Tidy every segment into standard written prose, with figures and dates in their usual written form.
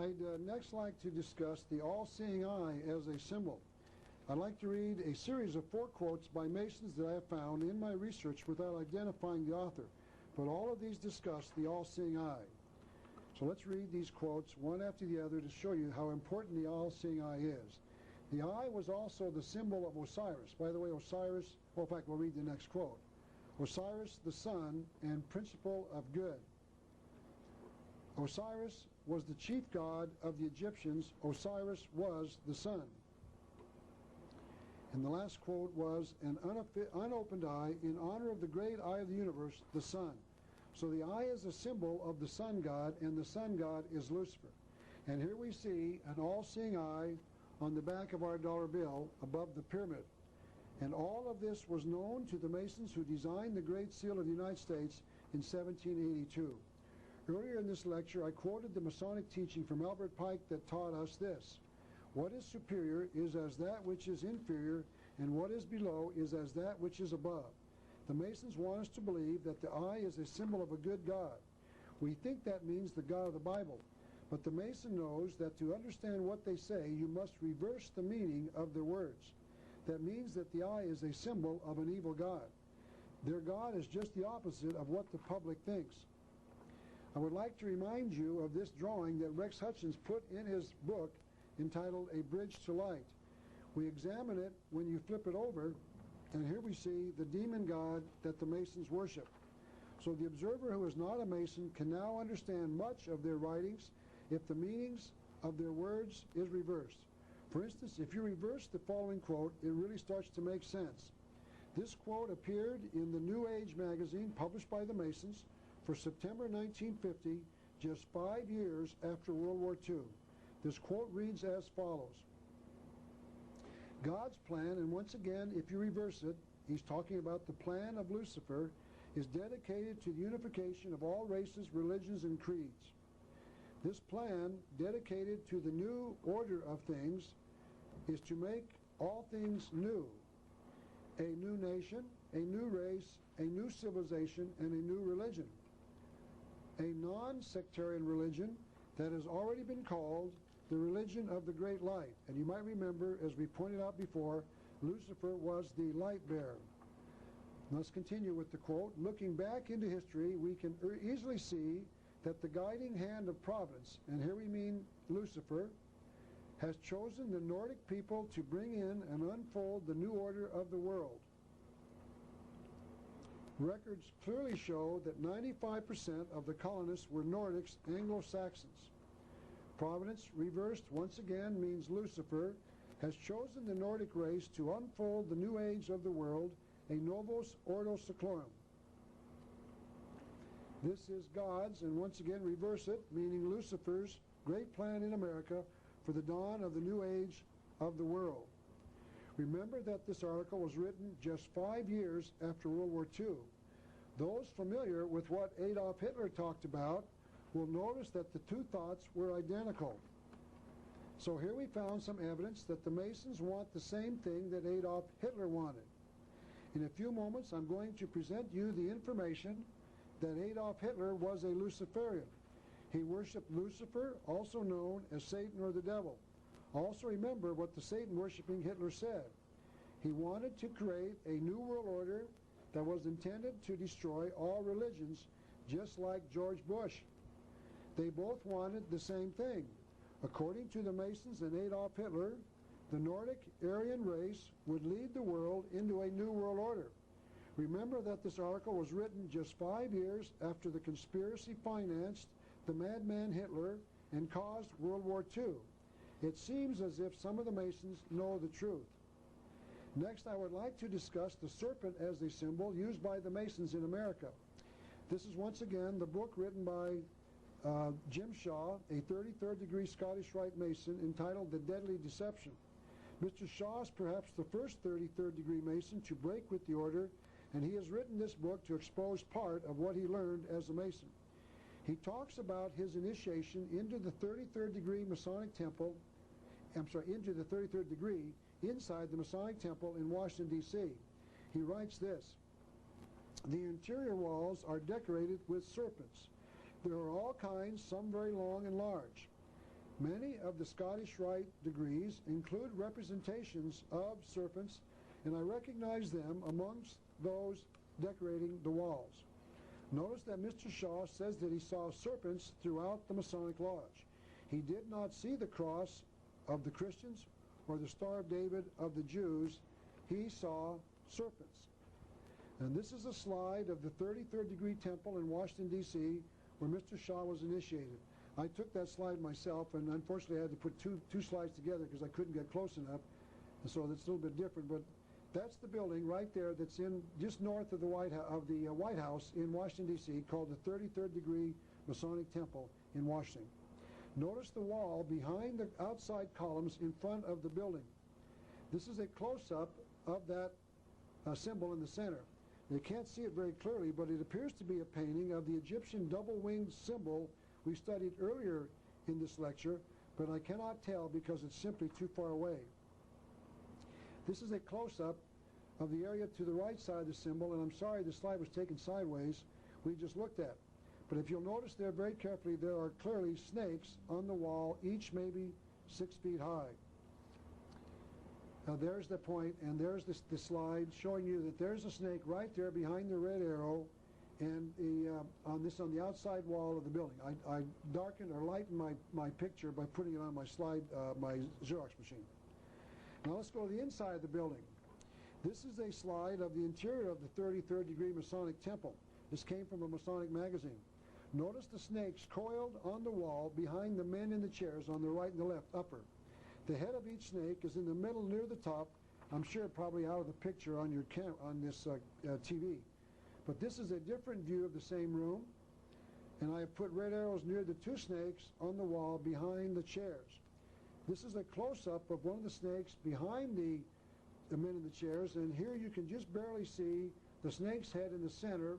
I'd next like to discuss the all-seeing eye as a symbol. I'd like to read a series of 4 quotes by Masons that I have found in my research without identifying the author, but all of these discuss the all-seeing eye. So let's read these quotes one after the other to show you how important the all-seeing eye is. The eye was also the symbol of Osiris. By the way, Osiris, well, in fact, we'll read the next quote. Osiris, the sun and principle of good. Osiris was the chief god of the Egyptians. Osiris was the sun. And the last quote was, an unopened eye in honor of the great eye of the universe, the sun. So the eye is a symbol of the sun god, and the sun god is Lucifer. And here we see an all-seeing eye on the back of our dollar bill above the pyramid. And all of this was known to the Masons who designed the Great Seal of the United States in 1782. Earlier in this lecture, I quoted the Masonic teaching from Albert Pike that taught us this: what is superior is as that which is inferior, and what is below is as that which is above. The Masons want us to believe that the eye is a symbol of a good God. We think that means the God of the Bible, but the Mason knows that to understand what they say, you must reverse the meaning of their words. That means that the eye is a symbol of an evil God. Their God is just the opposite of what the public thinks. I would like to remind you of this drawing that Rex Hutchins put in his book entitled A Bridge to Light. We examine it when you flip it over, and here we see the demon god that the Masons worship. So the observer who is not a Mason can now understand much of their writings if the meanings of their words is reversed. For instance, if you reverse the following quote, it really starts to make sense. This quote appeared in the New Age magazine published by the Masons for September 1950, just 5 years after World War II. This quote reads as follows: God's plan, and once again, if you reverse it, he's talking about the plan of Lucifer, is dedicated to the unification of all races, religions, and creeds. This plan, dedicated to the new order of things, is to make all things new. A new nation, a new race, a new civilization, and a new religion. A non-sectarian religion that has already been called the religion of the great light. And you might remember, as we pointed out before, Lucifer was the light bearer. Let's continue with the quote. Looking back into history, we can easily see that the guiding hand of providence, and here we mean Lucifer, has chosen the Nordic people to bring in and unfold the new order of the world. Records clearly show that 95% of the colonists were Nordics, Anglo-Saxons. Providence, reversed once again, means Lucifer has chosen the Nordic race to unfold the new age of the world, a novus ordo seclorum. This is God's, and once again reverse it, meaning Lucifer's great plan in America for the dawn of the new age of the world. Remember that this article was written just 5 years after World War II. Those familiar with what Adolf Hitler talked about will notice that the two thoughts were identical. So here we found some evidence that the Masons want the same thing that Adolf Hitler wanted. In a few moments, I'm going to present you the information that Adolf Hitler was a Luciferian. He worshipped Lucifer, also known as Satan or the devil. Also remember what the Satan-worshipping Hitler said. He wanted to create a new world order that was intended to destroy all religions, just like George Bush. They both wanted the same thing. According to the Masons and Adolf Hitler, the Nordic Aryan race would lead the world into a new world order. Remember that this article was written just 5 years after the conspiracy financed the madman Hitler and caused World War II. It seems as if some of the Masons know the truth. Next, I would like to discuss the serpent as a symbol used by the Masons in America. This is once again the book written by Jim Shaw, a 33rd degree Scottish Rite Mason, entitled The Deadly Deception. Mr. Shaw is perhaps the first 33rd degree Mason to break with the order, and he has written this book to expose part of what he learned as a Mason. He talks about his initiation into the 33rd degree Masonic temple, into the 33rd degree inside the Masonic temple in Washington, D.C. He writes this: the interior walls are decorated with serpents. There are all kinds, some very long and large. Many of the Scottish Rite degrees include representations of serpents, and I recognize them amongst those decorating the walls. Notice that Mr. Shaw says that he saw serpents throughout the Masonic Lodge. He did not see the cross of the Christians or the Star of David of the Jews. He saw serpents. And this is a slide of the 33rd degree temple in Washington, D.C., where Mr. Shaw was initiated. I took that slide myself, and unfortunately I had to put two slides together because I couldn't get close enough, and so that's a little bit different. But that's the building right there that's in just north of the White House in Washington, D.C., called the 33rd degree Masonic Temple in Washington. Notice the wall behind the outside columns in front of the building. This is a close-up of that symbol in the center. You can't see it very clearly, but it appears to be a painting of the Egyptian double-winged symbol we studied earlier in this lecture, but I cannot tell because it's simply too far away. This is a close-up of the area to the right side of the symbol, and I'm sorry the slide was taken sideways. We just looked at. But if you'll notice there very carefully, there are clearly snakes on the wall, each maybe 6 feet high. Now there's the point, and there's the slide showing you that there's a snake right there behind the red arrow, and on the outside wall of the building. I darkened or lightened my picture by putting it on my slide, my Xerox machine. Now let's go to the inside of the building. This is a slide of the interior of the 33rd degree Masonic Temple. This came from a Masonic magazine. Notice the snakes coiled on the wall behind the men in the chairs on the right and the left, upper. The head of each snake is in the middle near the top. I'm sure probably out of the picture on your on this TV. But this is a different view of the same room, and I have put red arrows near the two snakes on the wall behind the chairs. This is a close-up of one of the snakes behind the men in the chairs, and here you can just barely see the snake's head in the center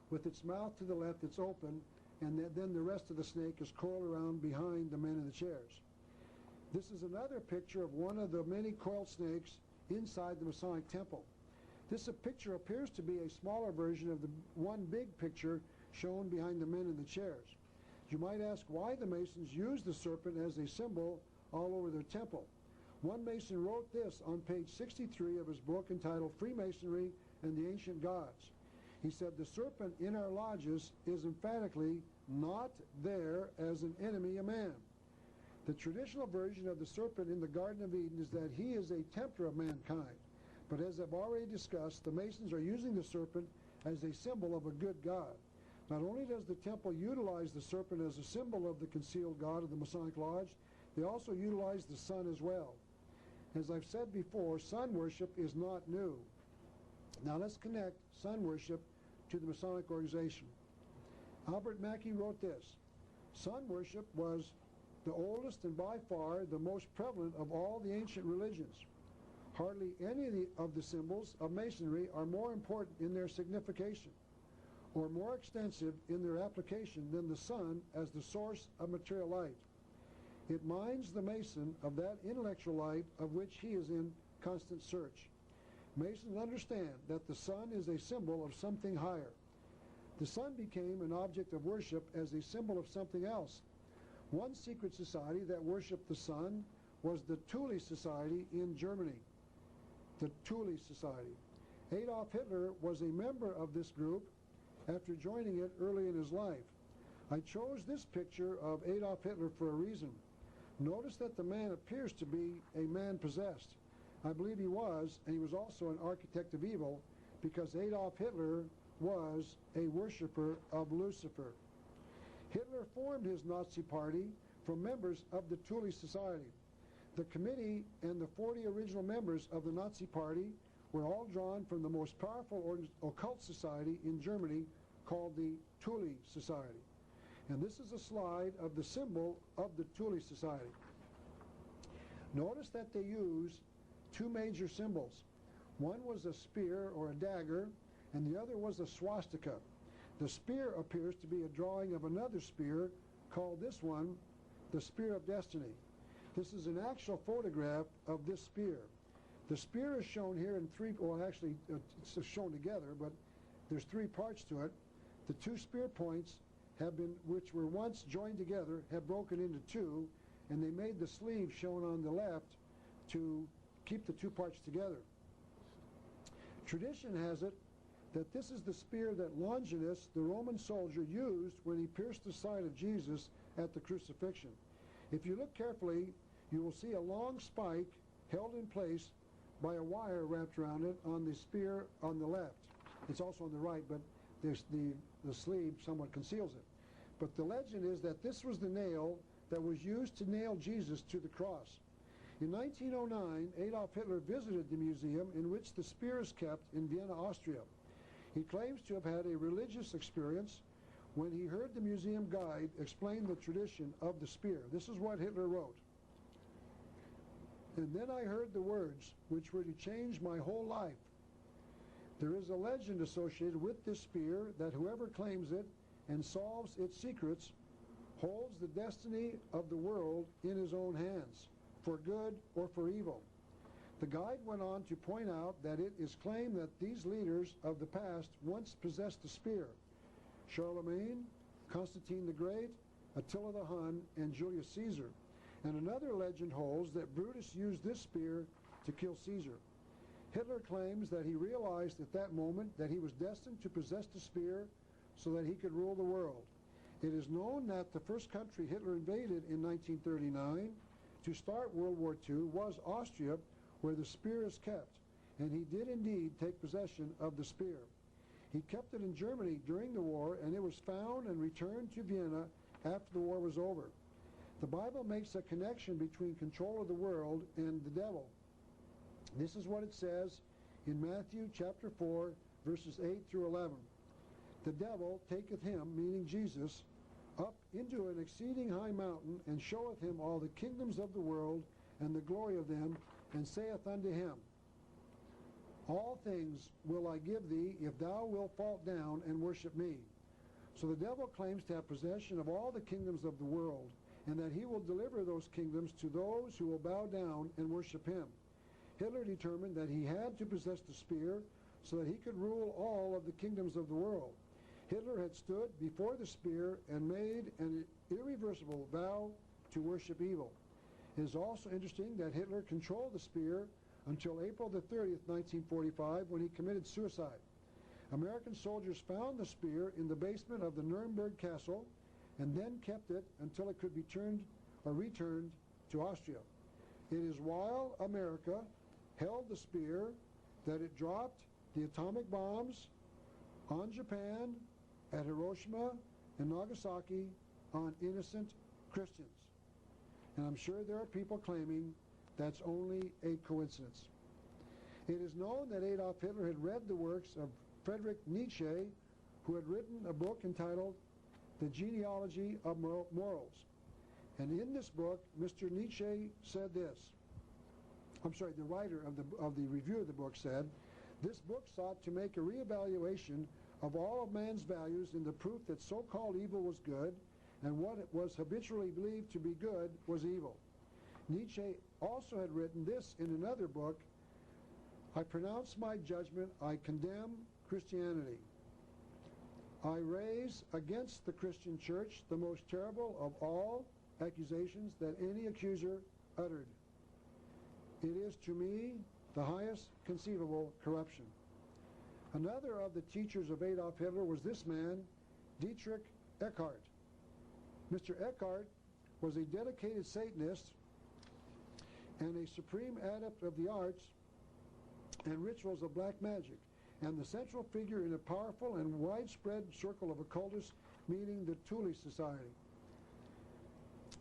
with its mouth to the left. It's open, and then the rest of the snake is coiled around behind the men in the chairs. This is another picture of one of the many coiled snakes inside the Masonic Temple. This picture appears to be a smaller version of the one big picture shown behind the men in the chairs. You might ask why the Masons use the serpent as a symbol all over their temple. One Mason wrote this on page 63 of his book entitled Freemasonry and the Ancient Gods. He said, "The serpent in our lodges is emphatically not there as an enemy of man. The traditional version of the serpent in the Garden of Eden is that he is a tempter of mankind. But as I've already discussed, the Masons are using the serpent as a symbol of a good God. Not only does the temple utilize the serpent as a symbol of the concealed God of the Masonic Lodge, they also utilize the sun as well. As I've said before, sun worship is not new. Now let's connect sun worship to the Masonic organization. Albert Mackey wrote this: sun worship was the oldest and by far the most prevalent of all the ancient religions. Hardly any of the symbols of Masonry are more important in their signification or more extensive in their application than the sun as the source of material light. It minds the Mason of that intellectual light of which he is in constant search. Masons understand that the sun is a symbol of something higher. The sun became an object of worship as a symbol of something else. One secret society that worshipped the sun was the Thule Society in Germany. The Thule Society. Adolf Hitler was a member of this group after joining it early in his life. I chose this picture of Adolf Hitler for a reason. Notice that the man appears to be a man possessed. I believe he was, and he was also an architect of evil, because Adolf Hitler was a worshiper of Lucifer. Hitler formed his Nazi party from members of the Thule Society. The committee and the 40 original members of the Nazi party were all drawn from the most powerful occult society in Germany called the Thule Society. And this is a slide of the symbol of the Thule Society. Notice that they use two major symbols. One was a spear or a dagger, and the other was a swastika. The spear appears to be a drawing of another spear called this one, the Spear of Destiny. This is an actual photograph of this spear. The spear is shown here in three, well actually it's shown together, but there's three parts to it. The two spear points have been, which were once joined together, have broken into two, and they made the sleeve shown on the left to keep the two parts together. Tradition has it that this is the spear that Longinus, the Roman soldier, used when he pierced the side of Jesus at the crucifixion. If you look carefully, you will see a long spike held in place by a wire wrapped around it on the spear on the left. It's also on the right, but the sleeve somewhat conceals it. But the legend is that this was the nail that was used to nail Jesus to the cross. In 1909, Adolf Hitler visited the museum in which the spear is kept in Vienna, Austria. He claims to have had a religious experience when he heard the museum guide explain the tradition of the spear. This is what Hitler wrote. And then I heard the words which were to change my whole life. There is a legend associated with this spear that whoever claims it and solves its secrets holds the destiny of the world in his own hands, for good or for evil. The guide went on to point out that it is claimed that these leaders of the past once possessed the spear: Charlemagne, Constantine the Great, Attila the Hun, and Julius Caesar. And another legend holds that Brutus used this spear to kill Caesar. Hitler claims that he realized at that moment that he was destined to possess the spear so that he could rule the world. It is known that the first country Hitler invaded in 1939 to start World War II was Austria, where the spear is kept, and he did indeed take possession of the spear. He kept it in Germany during the war, and it was found and returned to Vienna after the war was over. The Bible makes a connection between control of the world and the devil. This is what it says in Matthew chapter 4, verses 8 through 11. The devil taketh him, meaning Jesus, up into an exceeding high mountain, and showeth him all the kingdoms of the world and the glory of them, and saith unto him, All things will I give thee, if thou wilt fall down and worship me. So the devil claims to have possession of all the kingdoms of the world, and that he will deliver those kingdoms to those who will bow down and worship him. Hitler determined that he had to possess the spear so that he could rule all of the kingdoms of the world. Hitler had stood before the spear and made an irreversible vow to worship evil. It is also interesting that Hitler controlled the spear until April the 30th, 1945, when he committed suicide. American soldiers found the spear in the basement of the Nuremberg castle and then kept it until it could be returned to Austria. It is while America held the spear that it dropped the atomic bombs on Japan, at Hiroshima and Nagasaki, on innocent Christians. And I'm sure there are people claiming that's only a coincidence. It is known that Adolf Hitler had read the works of Friedrich Nietzsche, who had written a book entitled The Genealogy of Morals. And in this book, Mr. Nietzsche said this. The writer of the review of the book said, this book sought to make a reevaluation of all of man's values in the proof that so-called evil was good, and what it was habitually believed to be good was evil. Nietzsche also had written this in another book, I pronounce my judgment, I condemn Christianity. I raise against the Christian church the most terrible of all accusations that any accuser uttered. It is to me the highest conceivable corruption. Another of the teachers of Adolf Hitler was this man, Dietrich Eckart. Mr. Eckart was a dedicated Satanist and a supreme adept of the arts and rituals of black magic, and the central figure in a powerful and widespread circle of occultists, meaning the Thule Society.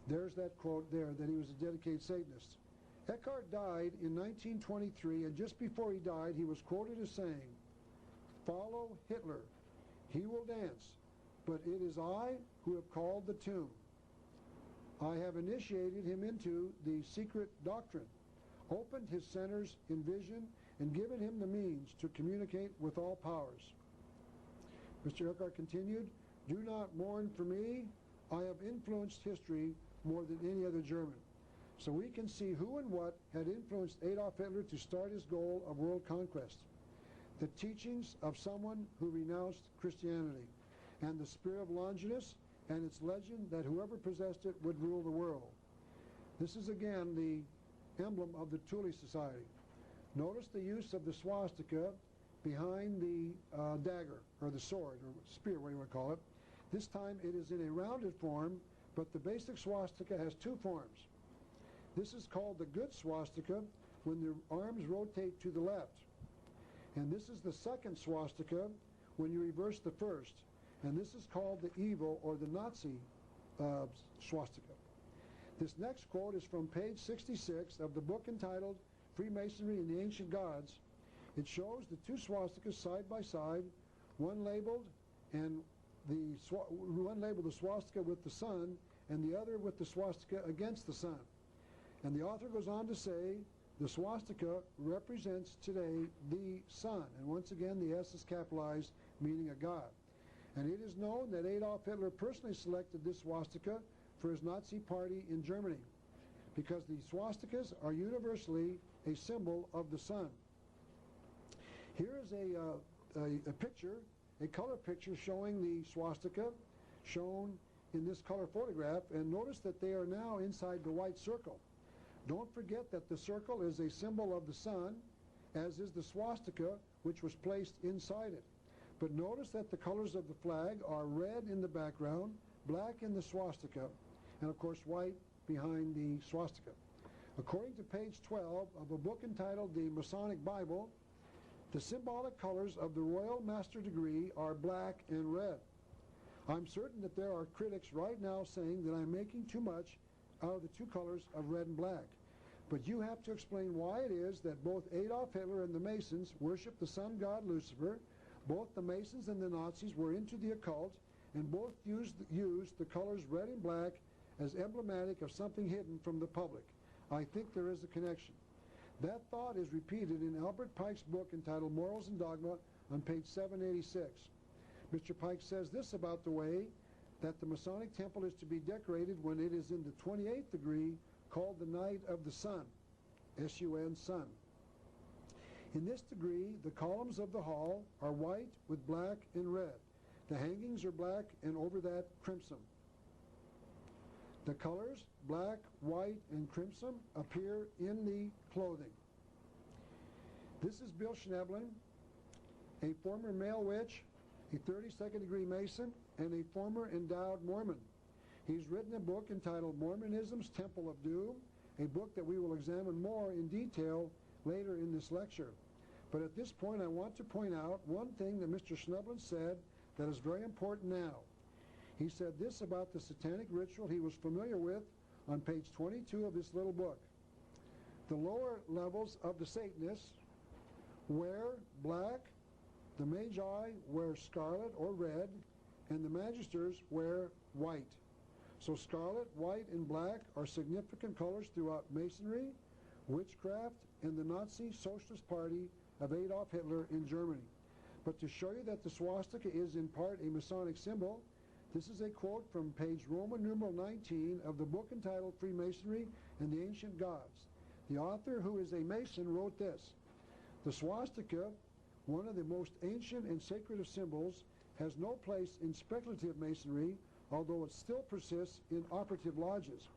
There's that quote there, that he was a dedicated Satanist. Eckart died in 1923, and just before he died, he was quoted as saying, follow Hitler, he will dance, but it is I who have called the tune. I have initiated him into the secret doctrine, opened his centers in vision, and given him the means to communicate with all powers. Mr. Eckart continued, do not mourn for me, I have influenced history more than any other German. So we can see who and what had influenced Adolf Hitler to start his goal of world conquest. The teachings of someone who renounced Christianity, and the spear of Longinus, and its legend that whoever possessed it would rule the world. This is again the emblem of the Thule Society. Notice the use of the swastika behind the dagger, or the sword, or spear, what you want to call it. This time it is in a rounded form, but the basic swastika has two forms. This is called the good swastika when the arms rotate to the left. And this is the second swastika when you reverse the first. And this is called the evil or the Nazi swastika. This next quote is from page 66 of the book entitled Freemasonry and the Ancient Gods. It shows the two swastikas side by side, one labeled the swastika with the sun, and the other with the swastika against the sun. And the author goes on to say, the swastika represents today the sun. And once again, the S is capitalized, meaning a god. And it is known that Adolf Hitler personally selected this swastika for his Nazi party in Germany, because the swastikas are universally a symbol of the sun. Here is a picture, a color picture showing the swastika, shown in this color photograph, and notice that they are now inside the white circle. Don't forget that the circle is a symbol of the sun, as is the swastika, which was placed inside it. But notice that the colors of the flag are red in the background, black in the swastika, and of course white behind the swastika. According to page 12 of a book entitled The Masonic Bible, the symbolic colors of the Royal Master Degree are black and red. I'm certain that there are critics right now saying that I'm making too much out of the two colors of red and black. But you have to explain why it is that both Adolf Hitler and the Masons worship the sun god Lucifer, both the Masons and the Nazis were into the occult, and both used the colors red and black as emblematic of something hidden from the public. I think there is a connection. That thought is repeated in Albert Pike's book entitled Morals and Dogma on page 786. Mr. Pike says this about the way that the Masonic temple is to be decorated when it is in the 28th degree, called the Night of the Sun, S-U-N, sun. In this degree, the columns of the hall are white with black and red. The hangings are black and over that crimson. The colors, black, white, and crimson, appear in the clothing. This is Bill Schneblin, a former male witch, a 32nd degree Mason, and a former endowed Mormon. He's written a book entitled Mormonism's Temple of Doom, a book that we will examine more in detail later in this lecture. But at this point, I want to point out one thing that Mr. Schneblin said that is very important now. He said this about the satanic ritual he was familiar with on page 22 of this little book. The lower levels of the Satanists wear black, the Magi wear scarlet or red, and the Magisters wear white. So scarlet, white, and black are significant colors throughout Masonry, witchcraft, and the Nazi Socialist Party of Adolf Hitler in Germany. But to show you that the swastika is in part a Masonic symbol, this is a quote from page Roman numeral 19 of the book entitled Freemasonry and the Ancient Gods. The author, who is a Mason, wrote this: "The swastika, one of the most ancient and sacred of symbols, has no place in speculative Masonry, although it still persists in operative lodges.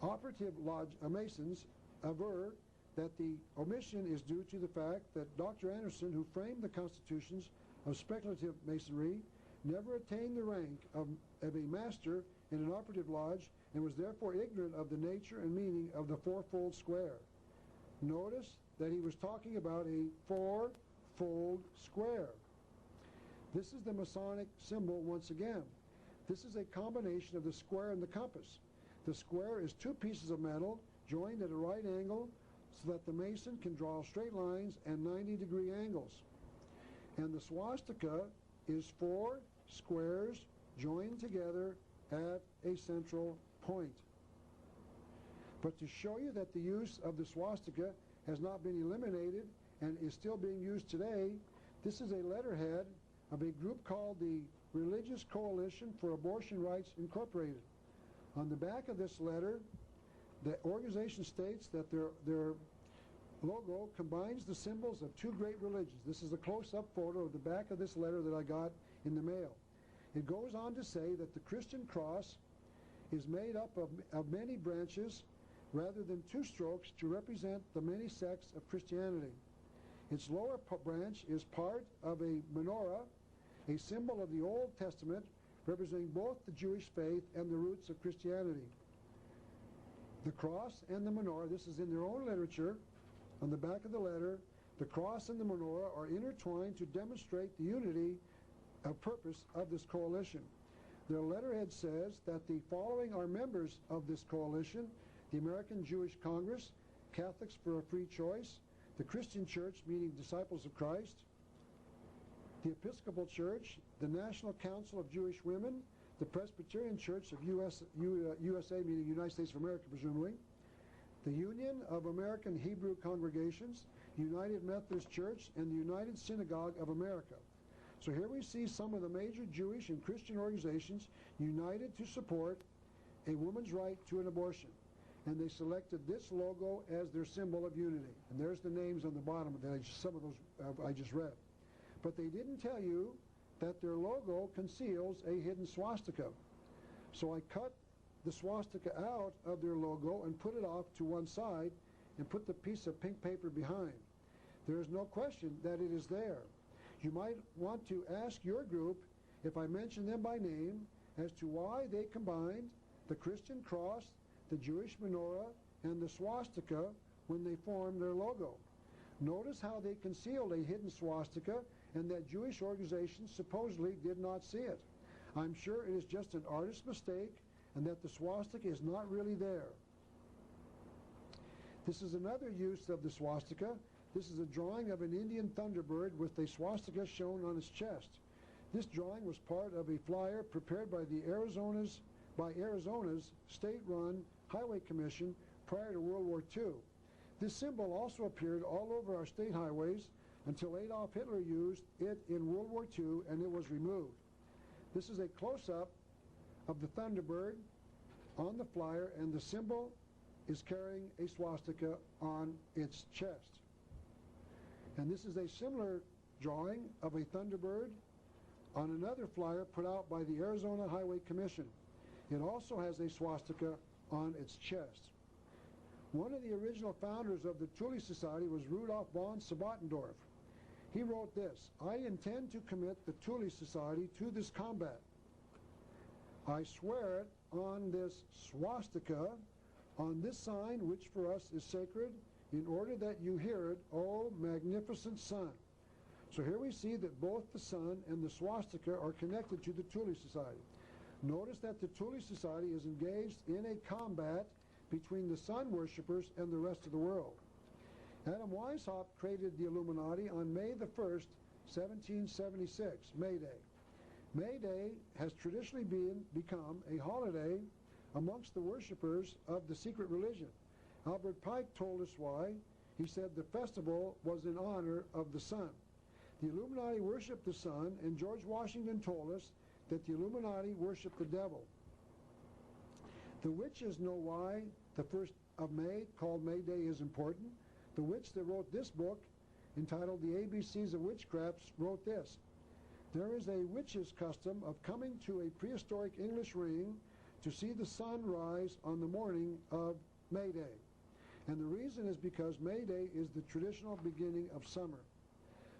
Operative Masons aver that the omission is due to the fact that Dr. Anderson, who framed the constitutions of speculative Masonry, never attained the rank of a master in an operative lodge and was therefore ignorant of the nature and meaning of the fourfold square." Notice that he was talking about a fourfold square. This is the Masonic symbol once again. This is a combination of the square and the compass. The square is two pieces of metal joined at a right angle so that the Mason can draw straight lines and 90-degree angles. And the swastika is four squares joined together at a central point. But to show you that the use of the swastika has not been eliminated and is still being used today, this is a letterhead of a group called the Religious Coalition for Abortion Rights Incorporated. On the back of this letter, the organization states that their logo combines the symbols of two great religions. This is a close-up photo of the back of this letter that I got in the mail. It goes on to say that the Christian cross is made up of many branches rather than two strokes to represent the many sects of Christianity. Its lower branch is part of a menorah, a symbol of the Old Testament representing both the Jewish faith and the roots of Christianity. The cross and the menorah, this is in their own literature, on the back of the letter, the cross and the menorah are intertwined to demonstrate the unity of purpose of this coalition. Their letterhead says that the following are members of this coalition: the American Jewish Congress, Catholics for a Free Choice, the Christian Church, meaning Disciples of Christ, the Episcopal Church, the National Council of Jewish Women, the Presbyterian Church of USA, meaning United States of America, presumably, the Union of American Hebrew Congregations, United Methodist Church, and the United Synagogue of America. So here we see some of the major Jewish and Christian organizations united to support a woman's right to an abortion. And they selected this logo as their symbol of unity. And there's the names on the bottom of that, some of those I just read. But they didn't tell you that their logo conceals a hidden swastika. So I cut the swastika out of their logo and put it off to one side and put the piece of pink paper behind. There is no question that it is there. You might want to ask your group, if I mention them by name, as to why they combined the Christian cross, the Jewish menorah, and the swastika when they formed their logo. Notice how they concealed a hidden swastika and that Jewish organizations supposedly did not see it. I'm sure it is just an artist's mistake and that the swastika is not really there. This is another use of the swastika. This is a drawing of an Indian thunderbird with a swastika shown on its chest. This drawing was part of a flyer prepared by Arizona's state-run Highway Commission prior to World War II. This symbol also appeared all over our state highways until Adolf Hitler used it in World War II and it was removed. This is a close-up of the Thunderbird on the flyer, and the symbol is carrying a swastika on its chest. And this is a similar drawing of a Thunderbird on another flyer put out by the Arizona Highway Commission. It also has a swastika on its chest. One of the original founders of the Thule Society was Rudolf von Sabbatendorf. He wrote this: "I intend to commit the Thule Society to this combat. I swear it on this swastika, on this sign which for us is sacred, in order that you hear it, O magnificent sun." So here we see that both the sun and the swastika are connected to the Thule Society. Notice that the Thule Society is engaged in a combat between the sun worshippers and the rest of the world. Adam Weishaupt created the Illuminati on May the 1st, 1776, May Day. May Day has traditionally become a holiday amongst the worshippers of the secret religion. Albert Pike told us why. He said the festival was in honor of the sun. The Illuminati worshiped the sun, and George Washington told us that the Illuminati worshiped the devil. The witches know why the 1st of May, called May Day, is important. The witch that wrote this book, entitled The ABCs of Witchcraft, wrote this: "There is a witch's custom of coming to a prehistoric English ring to see the sun rise on the morning of May Day." And the reason is because May Day is the traditional beginning of summer.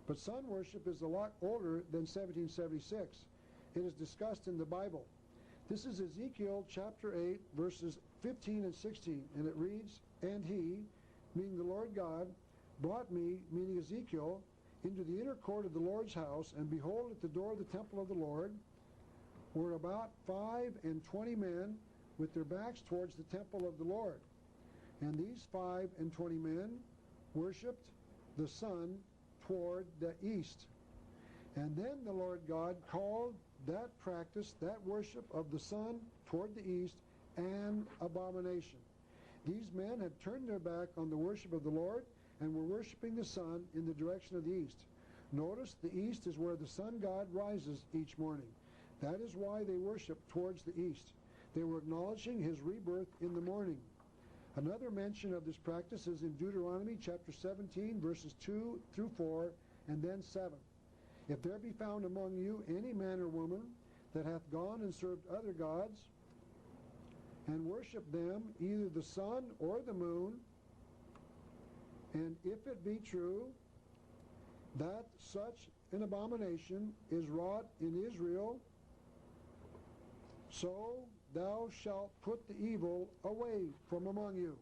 But sun worship is a lot older than 1776. It is discussed in the Bible. This is Ezekiel chapter 8, verses 15 and 16, and it reads, "And he," meaning the Lord God, "brought me," meaning Ezekiel, "into the inner court of the Lord's house, and behold, at the door of the temple of the Lord were about 25 men with their backs towards the temple of the Lord. And these 25 men worshipped the sun toward the east. And then the Lord God called that practice, that worship of the sun toward the east, an abomination. These men had turned their back on the worship of the Lord and were worshiping the sun in the direction of the east." Notice the east is where the sun god rises each morning. That is why they worship towards the east. They were acknowledging his rebirth in the morning. Another mention of this practice is in Deuteronomy chapter 17, verses 2 through 4, and then 7. "If there be found among you any man or woman that hath gone and served other gods, and worship them, either the sun or the moon, and if it be true that such an abomination is wrought in Israel, so thou shalt put the evil away from among you.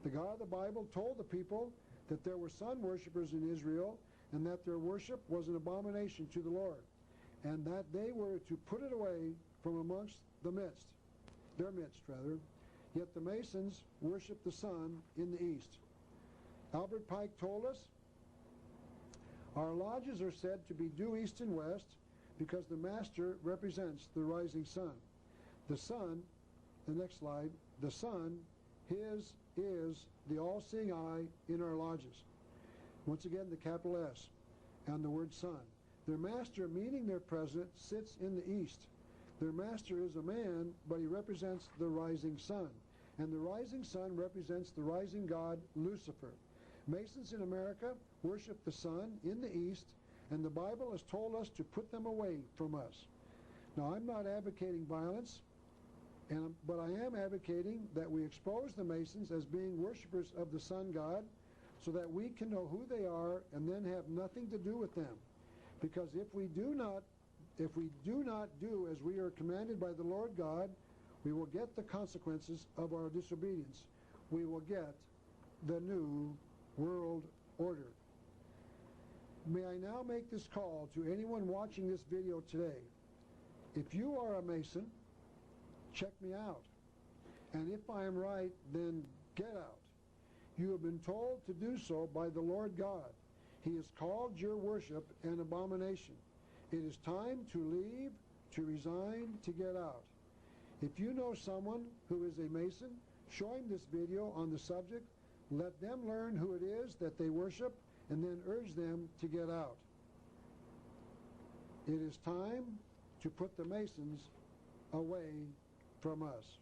The God of the Bible told the people that there were sun worshippers in Israel, and that their worship was an abomination to the Lord, and that they were to put it away from amongst their midst. Yet the Masons worship the sun in the east. Albert Pike told us, our lodges are said to be due east and west because the master represents the rising sun. The sun, the next slide, the sun, his is the all-seeing eye in our lodges. Once again, the capital S and the word sun. Their master, meaning their president, sits in the east. Their master is a man, but he represents the rising sun. And the rising sun represents the rising god, Lucifer. Masons in America worship the sun in the east, and the Bible has told us to put them away from us. Now, I'm not advocating violence, but I am advocating that we expose the Masons as being worshipers of the sun god so that we can know who they are and then have nothing to do with them. Because if we do not do as we are commanded by the Lord God, we will get the consequences of our disobedience. We will get the new world order. May I now make this call to anyone watching this video today. If you are a Mason, check me out. And if I am right, then get out. You have been told to do so by the Lord God. He has called your worship an abomination. It is time to leave, to resign, to get out. If you know someone who is a Mason, show him this video on the subject. Let them learn who it is that they worship, and then urge them to get out. It is time to put the Masons away from us.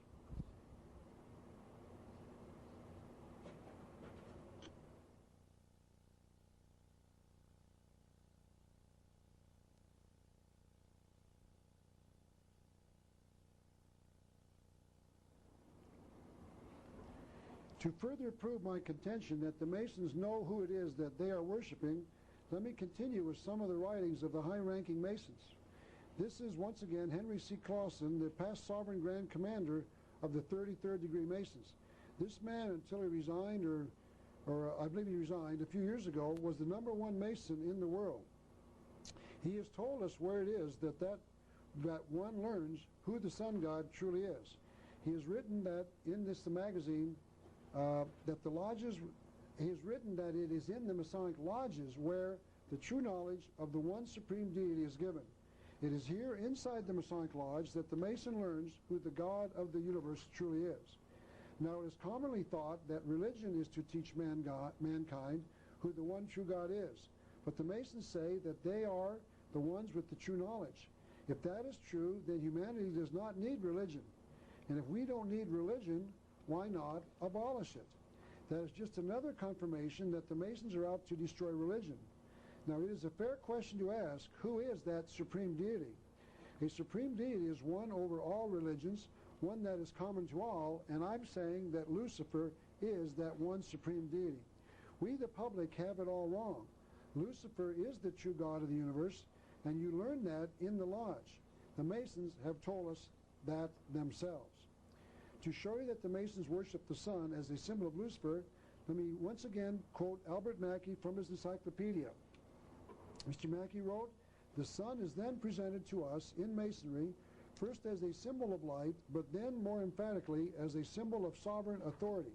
To further prove my contention that the Masons know who it is that they are worshiping, let me continue with some of the writings of the high-ranking Masons. This is once again Henry C. Clausen, the past Sovereign Grand Commander of the 33rd degree Masons. This man, until he resigned, or I believe he resigned a few years ago, was the #1 Mason in the world. He has told us where it is that one learns who the sun god truly is. He has written that in this magazine, that the lodges, he has written that it is in the Masonic lodges where the true knowledge of the one supreme deity is given. It is here inside the Masonic lodge that the Mason learns who the God of the universe truly is. Now, it is commonly thought that religion is to teach mankind who the one true God is. But the Masons say that they are the ones with the true knowledge. If that is true, then humanity does not need religion. And if we don't need religion, why not abolish it? That is just another confirmation that the Masons are out to destroy religion. Now, it is a fair question to ask, who is that supreme deity? A supreme deity is one over all religions, one that is common to all, and I'm saying that Lucifer is that one supreme deity. We, the public, have it all wrong. Lucifer is the true God of the universe, and you learn that in the lodge. The Masons have told us that themselves. To show you that the Masons worship the sun as a symbol of Lucifer, let me once again quote Albert Mackey from his encyclopedia. Mr. Mackey wrote, "The sun is then presented to us in Masonry, first as a symbol of light, but then more emphatically as a symbol of sovereign authority.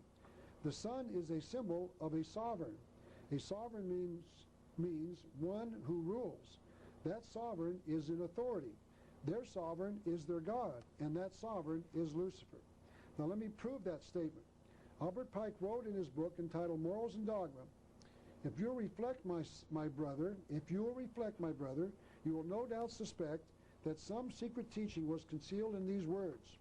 The sun is a symbol of a sovereign. A sovereign means one who rules. That sovereign is in authority. Their sovereign is their God, and that sovereign is Lucifer." Now let me prove that statement. Albert Pike wrote in his book entitled Morals and Dogma, if you'll reflect my brother, you will no doubt suspect that some secret teaching was concealed in these words.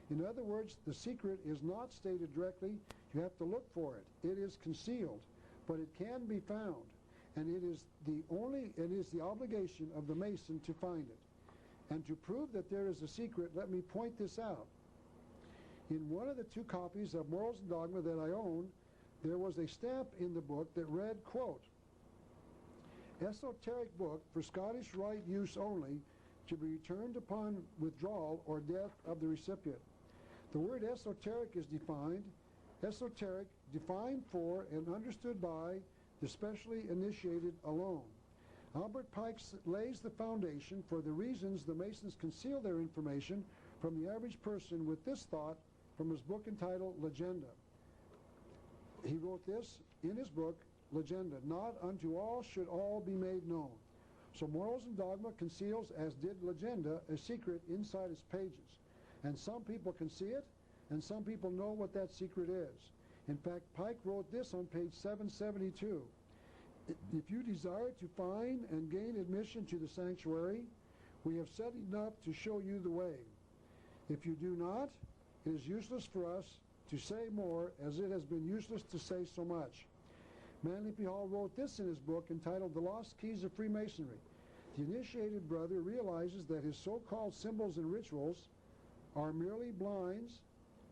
In other words, the secret is not stated directly. You have to look for it. It is concealed, but it can be found, and it is the obligation of the Mason to find it. And to prove that there is a secret, let me point this out. In one of the 2 copies of Morals and Dogma that I own, there was a stamp in the book that read, quote, "Esoteric book for Scottish Rite use only, to be returned upon withdrawal or death of the recipient." The word esoteric is defined. Esoteric, defined for and understood by the specially initiated alone. Albert Pike lays the foundation for the reasons the Masons conceal their information from the average person with this thought from his book entitled Legenda. He wrote this in his book, Legenda, "Not unto all should all be made known." So Morals and Dogma conceals, as did Legenda, a secret inside its pages. And some people can see it, and some people know what that secret is. In fact, Pike wrote this on page 772. "If you desire to find and gain admission to the sanctuary, we have set enough to show you the way. If you do not, it is useless for us to say more, as it has been useless to say so much." Manly P. Hall wrote this in his book entitled The Lost Keys of Freemasonry. The initiated brother realizes that his so-called symbols and rituals are merely blinds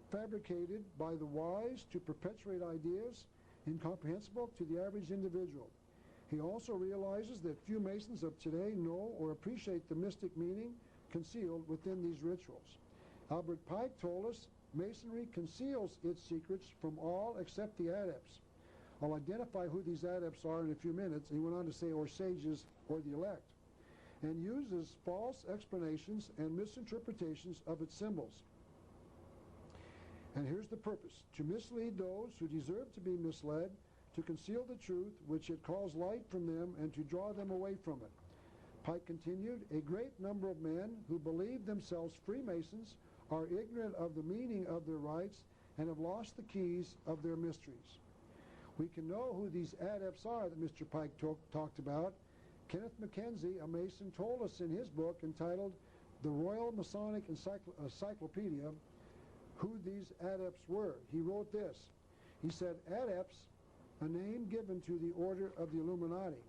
fabricated by the wise to perpetuate ideas incomprehensible to the average individual. He also realizes that few Masons of today know or appreciate the mystic meaning concealed within these rituals. Albert Pike told us Masonry conceals its secrets from all except the adepts. I'll identify who these adepts are in a few minutes. He went on to say, or sages, or the elect, and uses false explanations and misinterpretations of its symbols. And here's the purpose: to mislead those who deserve to be misled, to conceal the truth which it calls light from them, and to draw them away from it. Pike continued, "A great number of men who believe themselves Freemasons are ignorant of the meaning of their rites and have lost the keys of their mysteries." We can know who these adepts are that Mr. Pike talked about. Kenneth Mackenzie, a Mason, told us in his book entitled The Royal Masonic Encyclopedia who these adepts were. He wrote this. He said, "Adepts, a name given to the order of the Illuminati.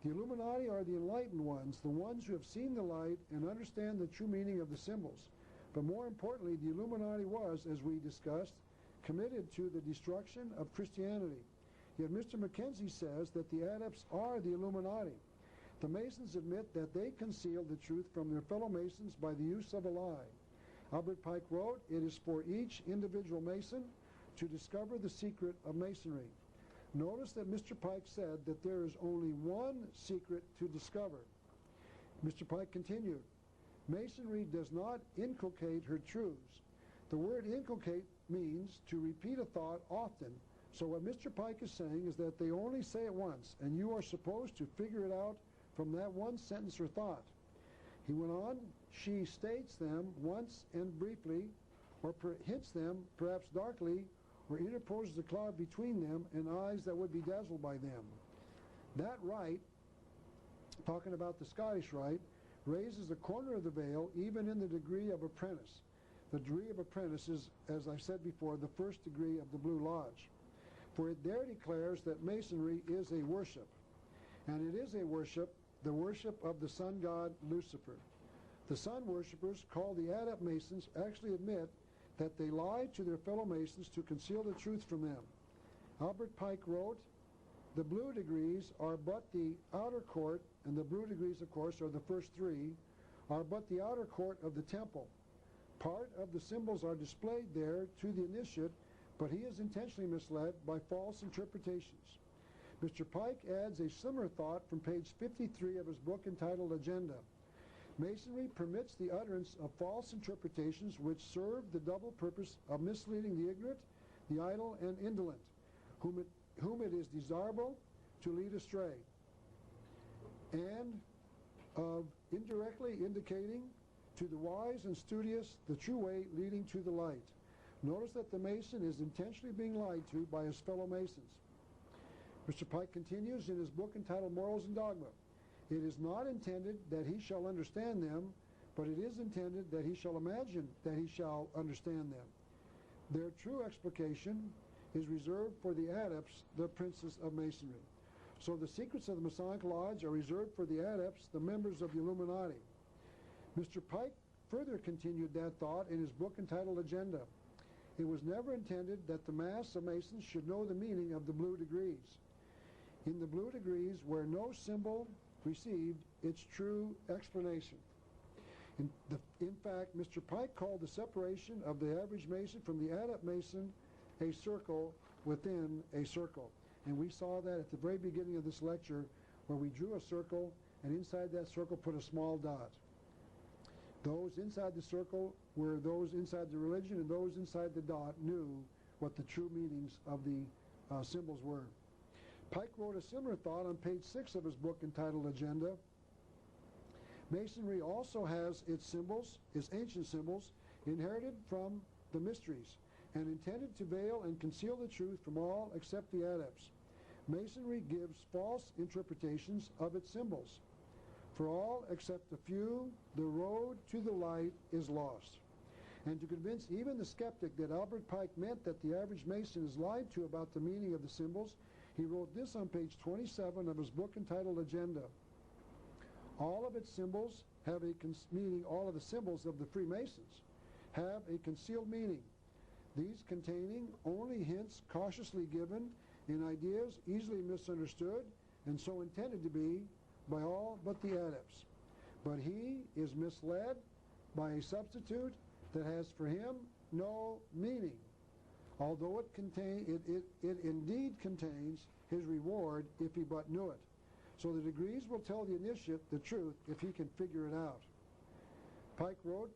The Illuminati are the enlightened ones, the ones who have seen the light and understand the true meaning of the symbols. But more importantly, the Illuminati was, as we discussed, committed to the destruction of Christianity. Yet Mr. Mackenzie says that the adepts are the Illuminati. The Masons admit that they concealed the truth from their fellow Masons by the use of a lie." Albert Pike wrote, "It is for each individual Mason to discover the secret of Masonry." Notice that Mr. Pike said that there is only one secret to discover. Mr. Pike continued, "Masonry does not inculcate her truths. The word inculcate means to repeat a thought often. So what Mr. Pike is saying is that they only say it once, and you are supposed to figure it out from that one sentence or thought." He went on, "She states them once and briefly, or hints them perhaps darkly, or interposes a cloud between them and eyes that would be dazzled by them. That rite," talking about the Scottish rite, "raises a corner of the veil even in the degree of apprentice." The degree of apprentice is, as I said before, the first degree of the Blue Lodge. "For it there declares that Masonry is a worship, and it is a worship, the worship of the sun god Lucifer. The sun worshippers, called the Adept Masons, actually admit that they lie to their fellow Masons to conceal the truth from them." Albert Pike wrote, "The blue degrees are but the outer court," and the blue degrees, of course, are the first 3, "are but the outer court of the temple. Part of the symbols are displayed there to the initiate, but he is intentionally misled by false interpretations." Mr. Pike adds a similar thought from page 53 of his book entitled Agenda. "Masonry permits the utterance of false interpretations which serve the double purpose of misleading the ignorant, the idle, and indolent, whom it is desirable to lead astray, and of indirectly indicating to the wise and studious the true way leading to the light." Notice that the Mason is intentionally being lied to by his fellow Masons. Mr. Pike continues in his book entitled Morals and Dogma, "It is not intended that he shall understand them, but it is intended that he shall imagine that he shall understand them. Their true explication is reserved for the adepts, the princes of Masonry." So the secrets of the Masonic Lodge are reserved for the adepts, the members of the Illuminati. Mr. Pike further continued that thought in his book entitled Agenda. It was never intended that the mass of Masons should know the meaning of the blue degrees. In the blue degrees, where no symbol received its true explanation. In fact, Mr. Pike called the separation of the average Mason from the adept Mason a circle within a circle. And we saw that at the very beginning of this lecture, where we drew a circle, and inside that circle put a small dot. Those inside the circle were those inside the religion, and those inside the dot knew what the true meanings of the symbols were. Pike wrote a similar thought on page 6 of his book entitled Agenda. Masonry also has its symbols, its ancient symbols, inherited from the mysteries, and intended to veil and conceal the truth from all except the adepts. Masonry gives false interpretations of its symbols. For all except a few, the road to the light is lost. And to convince even the skeptic that Albert Pike meant that the average Mason is lied to about the meaning of the symbols, he wrote this on page 27 of his book entitled Agenda. All of its symbols have meaning, all of the symbols of the Freemasons have a concealed meaning, these containing only hints cautiously given in ideas easily misunderstood and so intended to be by all but the adepts. But he is misled by a substitute that has for him no meaning, although it indeed contains his reward if he but knew it. So the degrees will tell the initiate the truth if he can figure it out. Pike wrote,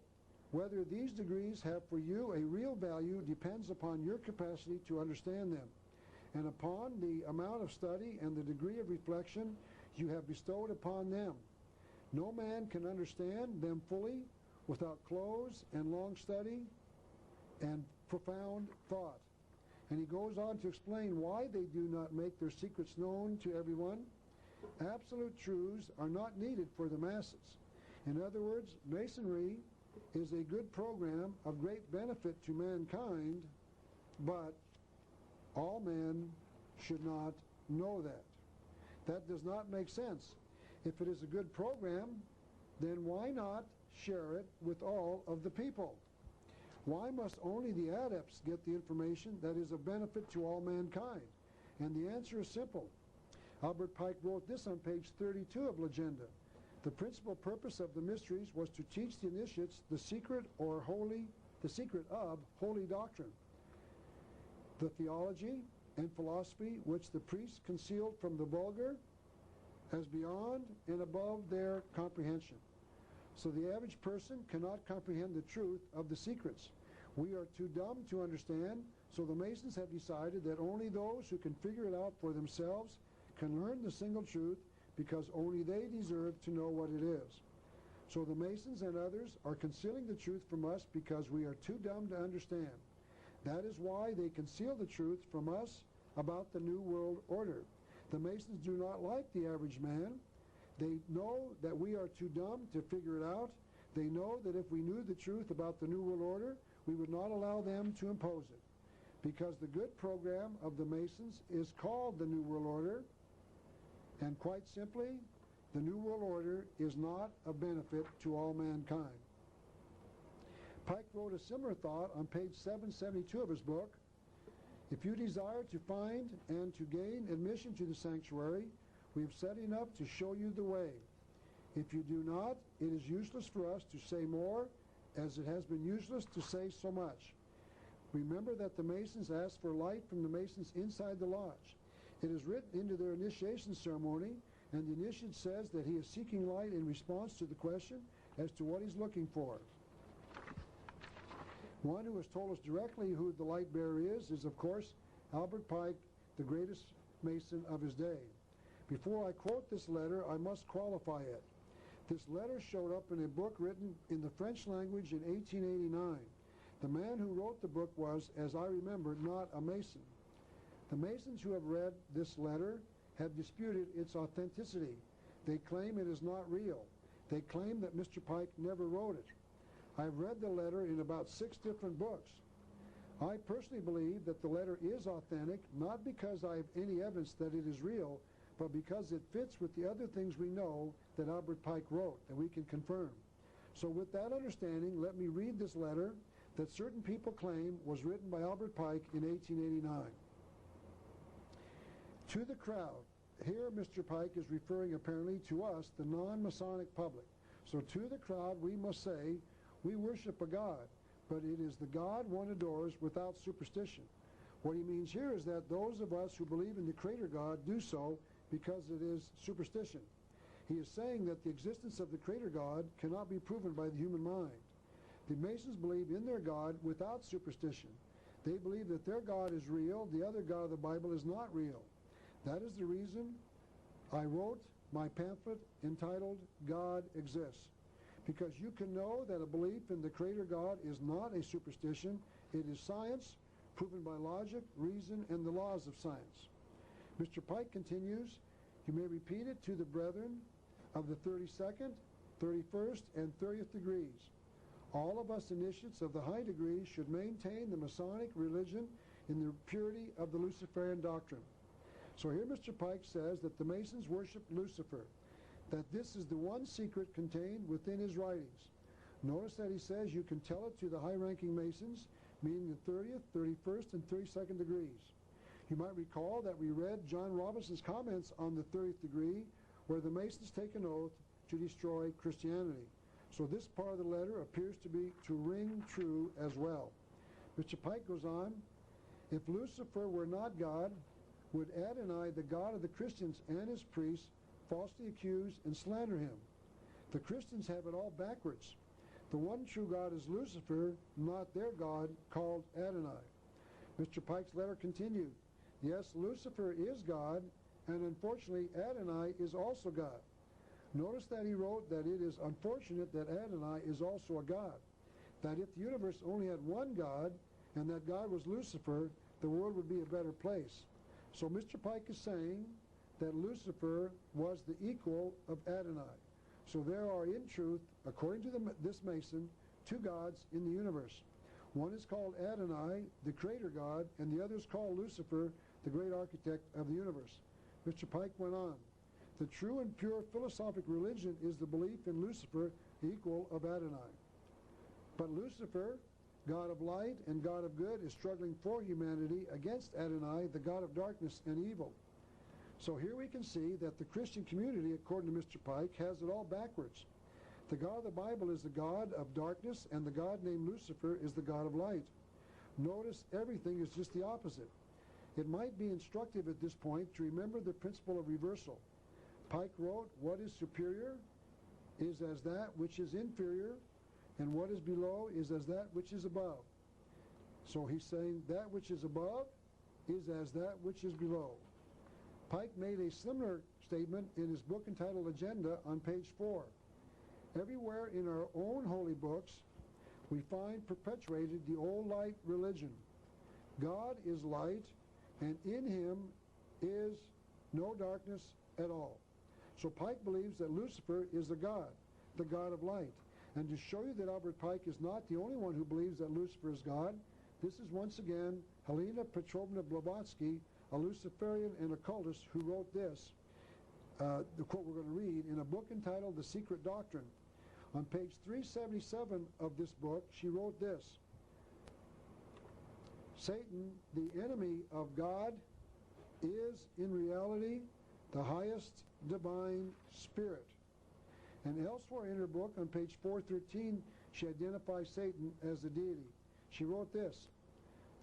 whether these degrees have for you a real value depends upon your capacity to understand them, and upon the amount of study and the degree of reflection you have bestowed upon them. No man can understand them fully without close and long study and profound thought. And he goes on to explain why they do not make their secrets known to everyone. Absolute truths are not needed for the masses. In other words, Masonry is a good program of great benefit to mankind, but all men should not know that. That does not make sense. If it is a good program, then why not share it with all of the people? Why must only the adepts get the information that is of benefit to all mankind? And the answer is simple. Albert Pike wrote this on page 32 of Legenda. The principal purpose of the mysteries was to teach the initiates the secret of holy doctrine, the theology and philosophy which the priests concealed from the vulgar as beyond and above their comprehension. So the average person cannot comprehend the truth of the secrets. We are too dumb to understand, so the Masons have decided that only those who can figure it out for themselves can learn the single truth, because only they deserve to know what it is. So the Masons and others are concealing the truth from us because we are too dumb to understand. That is why they conceal the truth from us about the New World Order. The Masons do not like the average man. They know that we are too dumb to figure it out. They know that if we knew the truth about the New World Order, we would not allow them to impose it. Because the good program of the Masons is called the New World Order, and quite simply, the New World Order is not a benefit to all mankind. Pike wrote a similar thought on page 772 of his book. If you desire to find and to gain admission to the sanctuary, we have said enough to show you the way. If you do not, it is useless for us to say more, as it has been useless to say so much. Remember that the Masons ask for light from the Masons inside the lodge. It is written into their initiation ceremony, and the initiate says that he is seeking light in response to the question as to what he's looking for. One who has told us directly who the light bearer is of course, Albert Pike, the greatest Mason of his day. Before I quote this letter, I must qualify it. This letter showed up in a book written in the French language in 1889. The man who wrote the book was, as I remember, not a Mason. The Masons who have read this letter have disputed its authenticity. They claim it is not real. They claim that Mr. Pike never wrote it. I've read the letter in about 6 different books. I personally believe that the letter is authentic, not because I have any evidence that it is real, but because it fits with the other things we know that Albert Pike wrote, that we can confirm. So with that understanding, let me read this letter that certain people claim was written by Albert Pike in 1889. To the crowd, here Mr. Pike is referring apparently to us, the non-Masonic public. So to the crowd we must say, we worship a God, but it is the God one adores without superstition. What he means here is that those of us who believe in the Creator God do so because it is superstition. He is saying that the existence of the Creator God cannot be proven by the human mind. The Masons believe in their God without superstition. They believe that their God is real, the other God of the Bible is not real. That is the reason I wrote my pamphlet entitled God Exists. Because you can know that a belief in the Creator God is not a superstition, it is science, proven by logic, reason, and the laws of science. Mr. Pike continues, you may repeat it to the brethren of the 32nd, 31st, and 30th degrees. All of us initiates of the high degree should maintain the Masonic religion in the purity of the Luciferian doctrine. So here Mr. Pike says that the Masons worship Lucifer, that this is the one secret contained within his writings. Notice that he says you can tell it to the high-ranking Masons, meaning the 30th, 31st, and 32nd degrees. You might recall that we read John Robinson's comments on the 30th degree, where the Masons take an oath to destroy Christianity. So this part of the letter appears to ring true as well. Mr. Pike goes on, if Lucifer were not God, would Adonai, the God of the Christians and his priests, falsely accuse and slander him? The Christians have it all backwards. The one true God is Lucifer, not their God, called Adonai. Mr. Pike's letter continued, yes, Lucifer is God, and unfortunately Adonai is also God. Notice that he wrote that it is unfortunate that Adonai is also a God, that if the universe only had one God, and that God was Lucifer, the world would be a better place. So Mr. Pike is saying that Lucifer was the equal of Adonai. So there are, in truth, according to this Mason, two gods in the universe. One is called Adonai, the Creator God, and the other is called Lucifer, the great architect of the universe. Mr. Pike went on, the true and pure philosophic religion is the belief in Lucifer, equal of Adonai. But Lucifer, God of light and God of good, is struggling for humanity against Adonai, the God of darkness and evil. So here we can see that the Christian community, according to Mr. Pike, has it all backwards. The God of the Bible is the God of darkness, and the God named Lucifer is the God of light. Notice everything is just the opposite. It might be instructive at this point to remember the principle of reversal. Pike wrote, what is superior is as that which is inferior, and what is below is as that which is above. So he's saying that which is above is as that which is below. Pike made a similar statement in his book entitled Agenda on page 4. Everywhere in our own holy books, we find perpetuated the old light religion. God is light, and in him is no darkness at all. So Pike believes that Lucifer is the God of light. And to show you that Albert Pike is not the only one who believes that Lucifer is God, this is once again Helena Petrovna Blavatsky, a Luciferian and occultist, who wrote this, the quote we're going to read, in a book entitled The Secret Doctrine. On page 377 of this book, she wrote this, Satan, the enemy of God, is in reality the highest divine spirit. And elsewhere in her book, on page 413, she identifies Satan as the deity. She wrote this,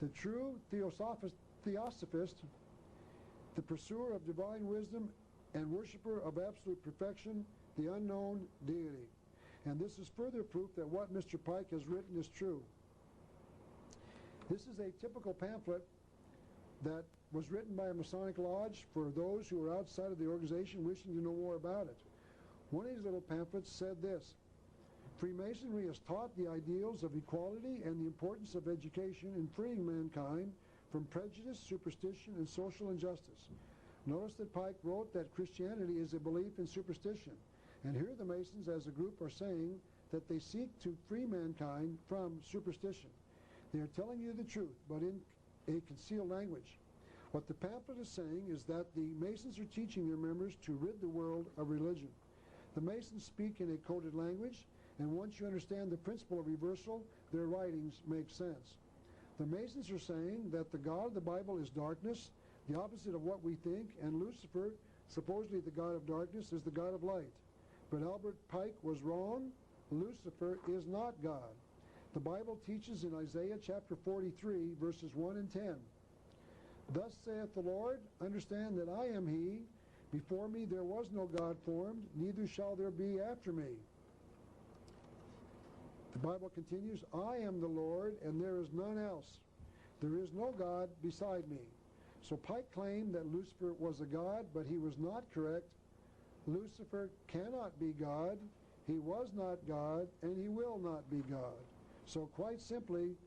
the true theosophist, the pursuer of divine wisdom and worshiper of absolute perfection, the unknown deity. And this is further proof that what Mr. Pike has written is true. This is a typical pamphlet that was written by a Masonic lodge for those who are outside of the organization wishing to know more about it. One of these little pamphlets said this, Freemasonry has taught the ideals of equality and the importance of education in freeing mankind from prejudice, superstition, and social injustice. Notice that Pike wrote that Christianity is a belief in superstition. And here the Masons as a group are saying that they seek to free mankind from superstition. They are telling you the truth, but in a concealed language. What the pamphlet is saying is that the Masons are teaching their members to rid the world of religion. The Masons speak in a coded language, And once you understand the principle of reversal, their writings make sense. The Masons are saying that the God of the Bible is darkness, the opposite of what we think, and Lucifer, supposedly the god of darkness, is the god of light. But Albert Pike was wrong. Lucifer is not God. The Bible teaches in Isaiah chapter 43, verses 1 and 10, "Thus saith the Lord, understand that I am he. Before me there was no God formed, neither shall there be after me." The Bible continues, "I am the Lord, and there is none else. There is no God beside me." So Pike claimed that Lucifer was a god, but he was not correct. Lucifer cannot be God, he was not God, and he will not be God. So quite simply,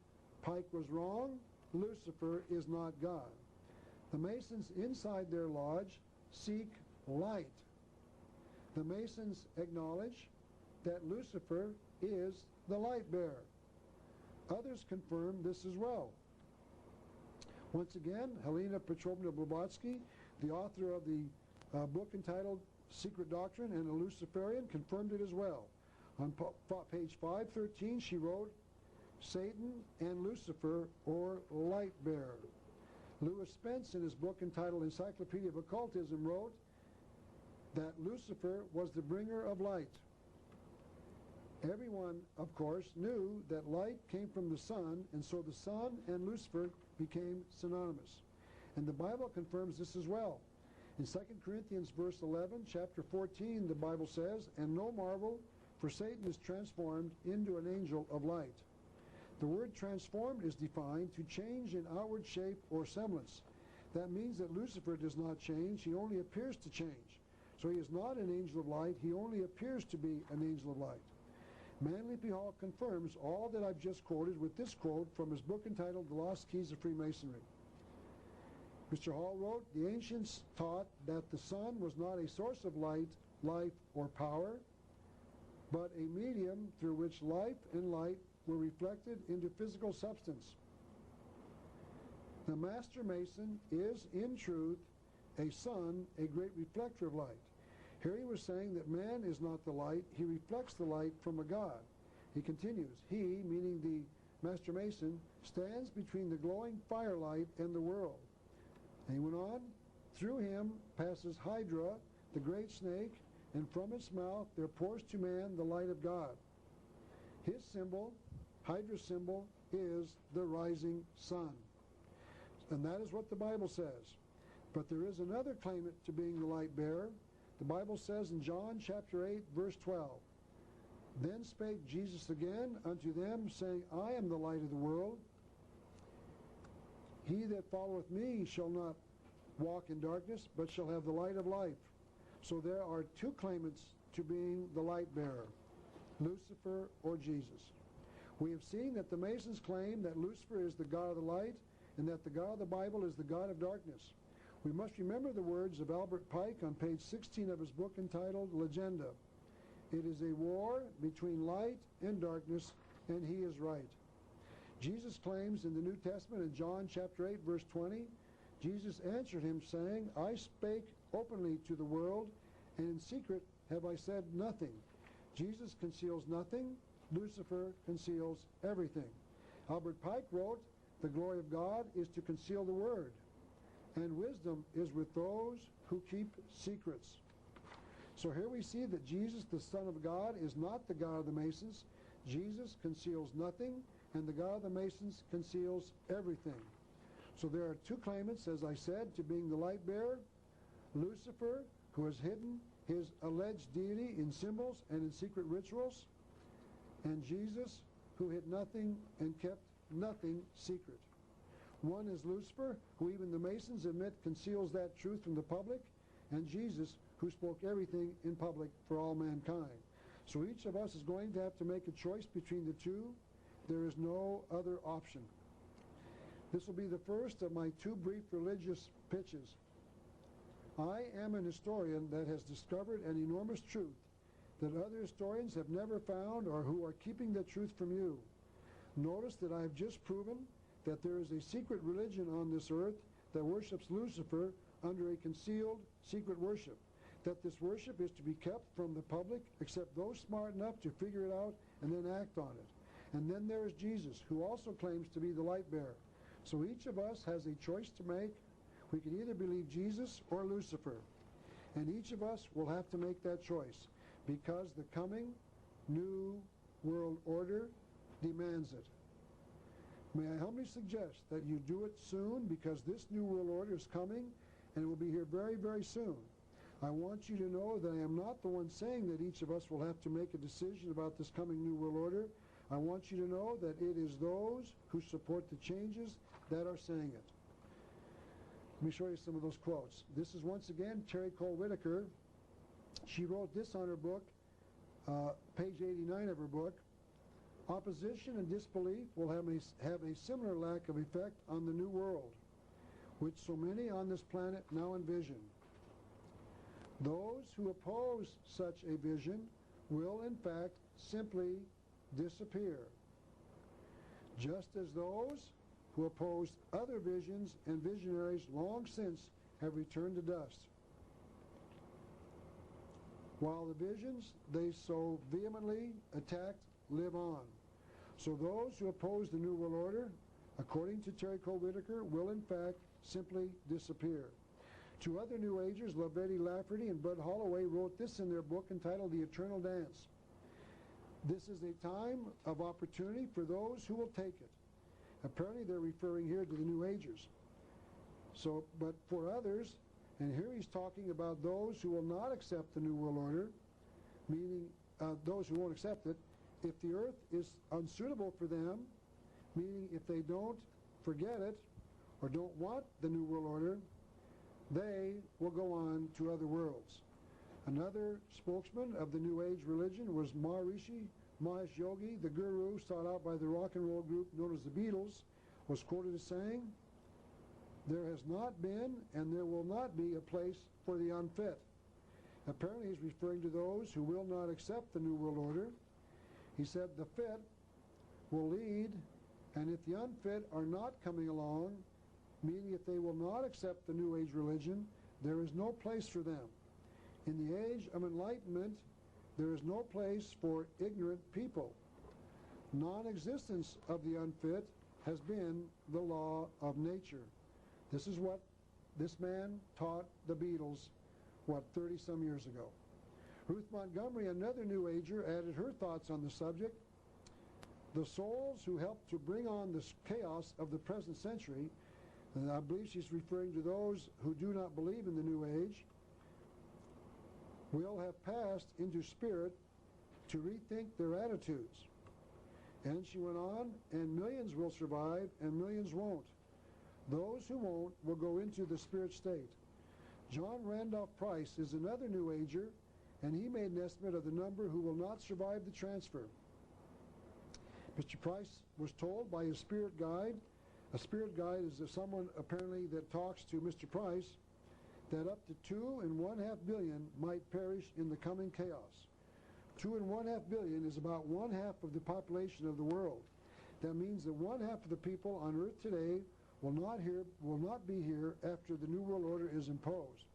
Pike was wrong. Lucifer is not God. The Masons inside their lodge seek light. The Masons acknowledge that Lucifer is the light bearer. Others confirm this as well. Once again, Helena Petrovna Blavatsky, the author of the book entitled Secret Doctrine and a Luciferian, confirmed it as well. On page 513, she wrote, "Satan and Lucifer, or light bearer." Lewis Spence, in his book entitled Encyclopedia of Occultism, wrote that Lucifer was the bringer of light. Everyone, of course, knew that light came from the sun, and so the sun and Lucifer became synonymous. And the Bible confirms this as well. In 2 Corinthians verse 11, chapter 14, the Bible says, "And no marvel, for Satan is transformed into an angel of light." The word transformed is defined to change in outward shape or semblance. That means that Lucifer does not change, he only appears to change. So he is not an angel of light, he only appears to be an angel of light. Manly P. Hall confirms all that I've just quoted with this quote from his book entitled The Lost Keys of Freemasonry. Mr. Hall wrote, "The ancients taught that the sun was not a source of light, life, or power, but a medium through which life and light were reflected into physical substance. The Master Mason is, in truth, a sun, a great reflector of light." Here he was saying that man is not the light, he reflects the light from a God. He continues, "He," meaning the Master Mason, "stands between the glowing firelight and the world." And he went on, "Through him passes Hydra, the great snake, and from its mouth there pours to man the light of God. His symbol, Hydra's symbol, is the rising sun." And that is what the Bible says. But there is another claimant to being the light bearer. The Bible says in John chapter 8, verse 12, "Then spake Jesus again unto them, saying, I am the light of the world. He that followeth me shall not walk in darkness, but shall have the light of life." So there are two claimants to being the light bearer, Lucifer or Jesus. We have seen that the Masons claim that Lucifer is the god of the light and that the God of the Bible is the god of darkness. We must remember the words of Albert Pike on page 16 of his book entitled Legenda. "It is a war between light and darkness, and he is right." Jesus claims in the New Testament in John chapter 8, verse 20, Jesus answered him, saying, "I spake openly to the world, and in secret have I said nothing." Jesus conceals nothing. Lucifer conceals everything. Albert Pike wrote, "The glory of God is to conceal the word, and wisdom is with those who keep secrets." So here we see that Jesus, the Son of God, is not the God of the Masons. Jesus conceals nothing, and the God of the Masons conceals everything. So there are two claimants, as I said, to being the light bearer: Lucifer, who has hidden his alleged deity in symbols and in secret rituals, and Jesus, who hid nothing and kept nothing secret. One is Lucifer, who even the Masons admit conceals that truth from the public, and Jesus, who spoke everything in public for all mankind. So each of us is going to have to make a choice between the two. There is no other option. This will be the first of my two brief religious pitches. I am an historian that has discovered an enormous truth that other historians have never found, or who are keeping the truth from you. Notice that I have just proven that there is a secret religion on this earth that worships Lucifer under a concealed secret worship. that this worship is to be kept from the public except those smart enough to figure it out and then act on it. And then there is Jesus, who also claims to be the light bearer. So each of us has a choice to make. We can either believe Jesus or Lucifer. And each of us will have to make that choice because the coming new world order demands it. May I humbly suggest that you do it soon, because this new world order is coming and it will be here very, very soon. I want you to know that I am not the one saying that each of us will have to make a decision about this coming new world order. I want you to know that it is those who support the changes that are saying it. Let me show you some of those quotes. This is once again Terry Cole Whitaker. She wrote this on her book, page 89 of her book. Opposition and disbelief will have a similar lack of effect on the new world, which so many on this planet now envision. Those who oppose such a vision will, in fact, simply disappear, just as those who opposed other visions and visionaries long since have returned to dust, while the visions they so vehemently attacked live on. So those who oppose the New World Order, according to Terry Cole Whitaker, will in fact simply disappear. Two other New Agers, Lavetti Lafferty and Bud Holloway, wrote this in their book entitled The Eternal Dance. This is a time of opportunity for those who will take it. Apparently they're referring here to the New Agers. So, but for others, and here he's talking about those who will not accept the New World Order, meaning those who won't accept it, if the earth is unsuitable for them, meaning if they don't forget it or don't want the New World Order, they will go on to other worlds. Another spokesman of the New Age religion was Maharishi Mahesh Yogi, the guru sought out by the rock and roll group known as the Beatles, was quoted as saying, "There has not been and there will not be a place for the unfit." Apparently he's referring to those who will not accept the New World Order. He said the fit will lead, and if the unfit are not coming along, meaning if they will not accept the New Age religion, there is no place for them. In the age of enlightenment, there is no place for ignorant people. Non-existence of the unfit has been the law of nature. This is what this man taught the Beatles, 30-some years ago. Ruth Montgomery, another New Ager, added her thoughts on the subject. The souls who helped to bring on this chaos of the present century, and I believe she's referring to those who do not believe in the New Age, will have passed into spirit to rethink their attitudes. And she went on, and millions will survive and millions won't. Those who won't will go into the spirit state. John Randolph Price is another New Ager, and he made an estimate of the number who will not survive the transfer. Mr. Price was told by his spirit guide, a spirit guide is someone apparently that talks to Mr. Price, that up to 2.5 billion might perish in the coming chaos. 2.5 billion is about 1/2 of the population of the world. That means that 1/2 of the people on earth today will not be here after the New World Order is imposed.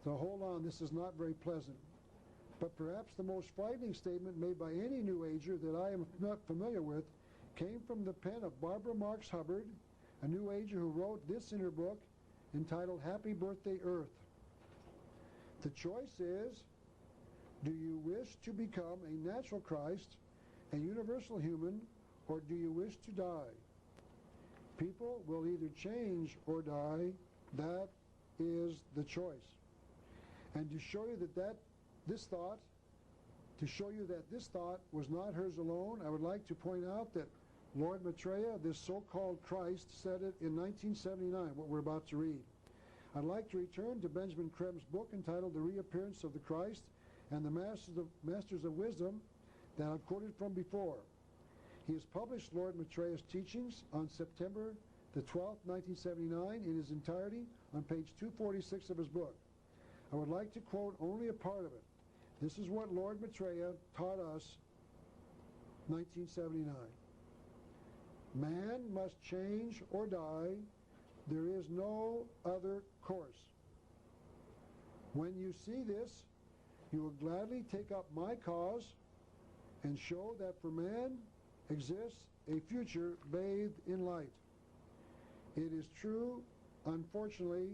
So hold on, this is not very pleasant. But perhaps the most frightening statement made by any New Ager that I am not familiar with came from the pen of Barbara Marx Hubbard, a New Ager who wrote this in her book entitled Happy Birthday Earth. The choice is, do you wish to become a natural Christ, a universal human, or do you wish to die? People will either change or die. That is the choice. And to show you that this thought was not hers alone, I would like to point out that Lord Maitreya, this so-called Christ, said it in 1979, what we're about to read. I'd like to return to Benjamin Krebs's book entitled The Reappearance of the Christ and the Masters of Wisdom that I've quoted from before. He has published Lord Maitreya's teachings on September the 12th, 1979 in his entirety on page 246 of his book. I would like to quote only a part of it. This is what Lord Maitreya taught us, 1979. Man must change or die. There is no other course. When you see this, you will gladly take up my cause and show that for man exists a future bathed in light. It is true, unfortunately,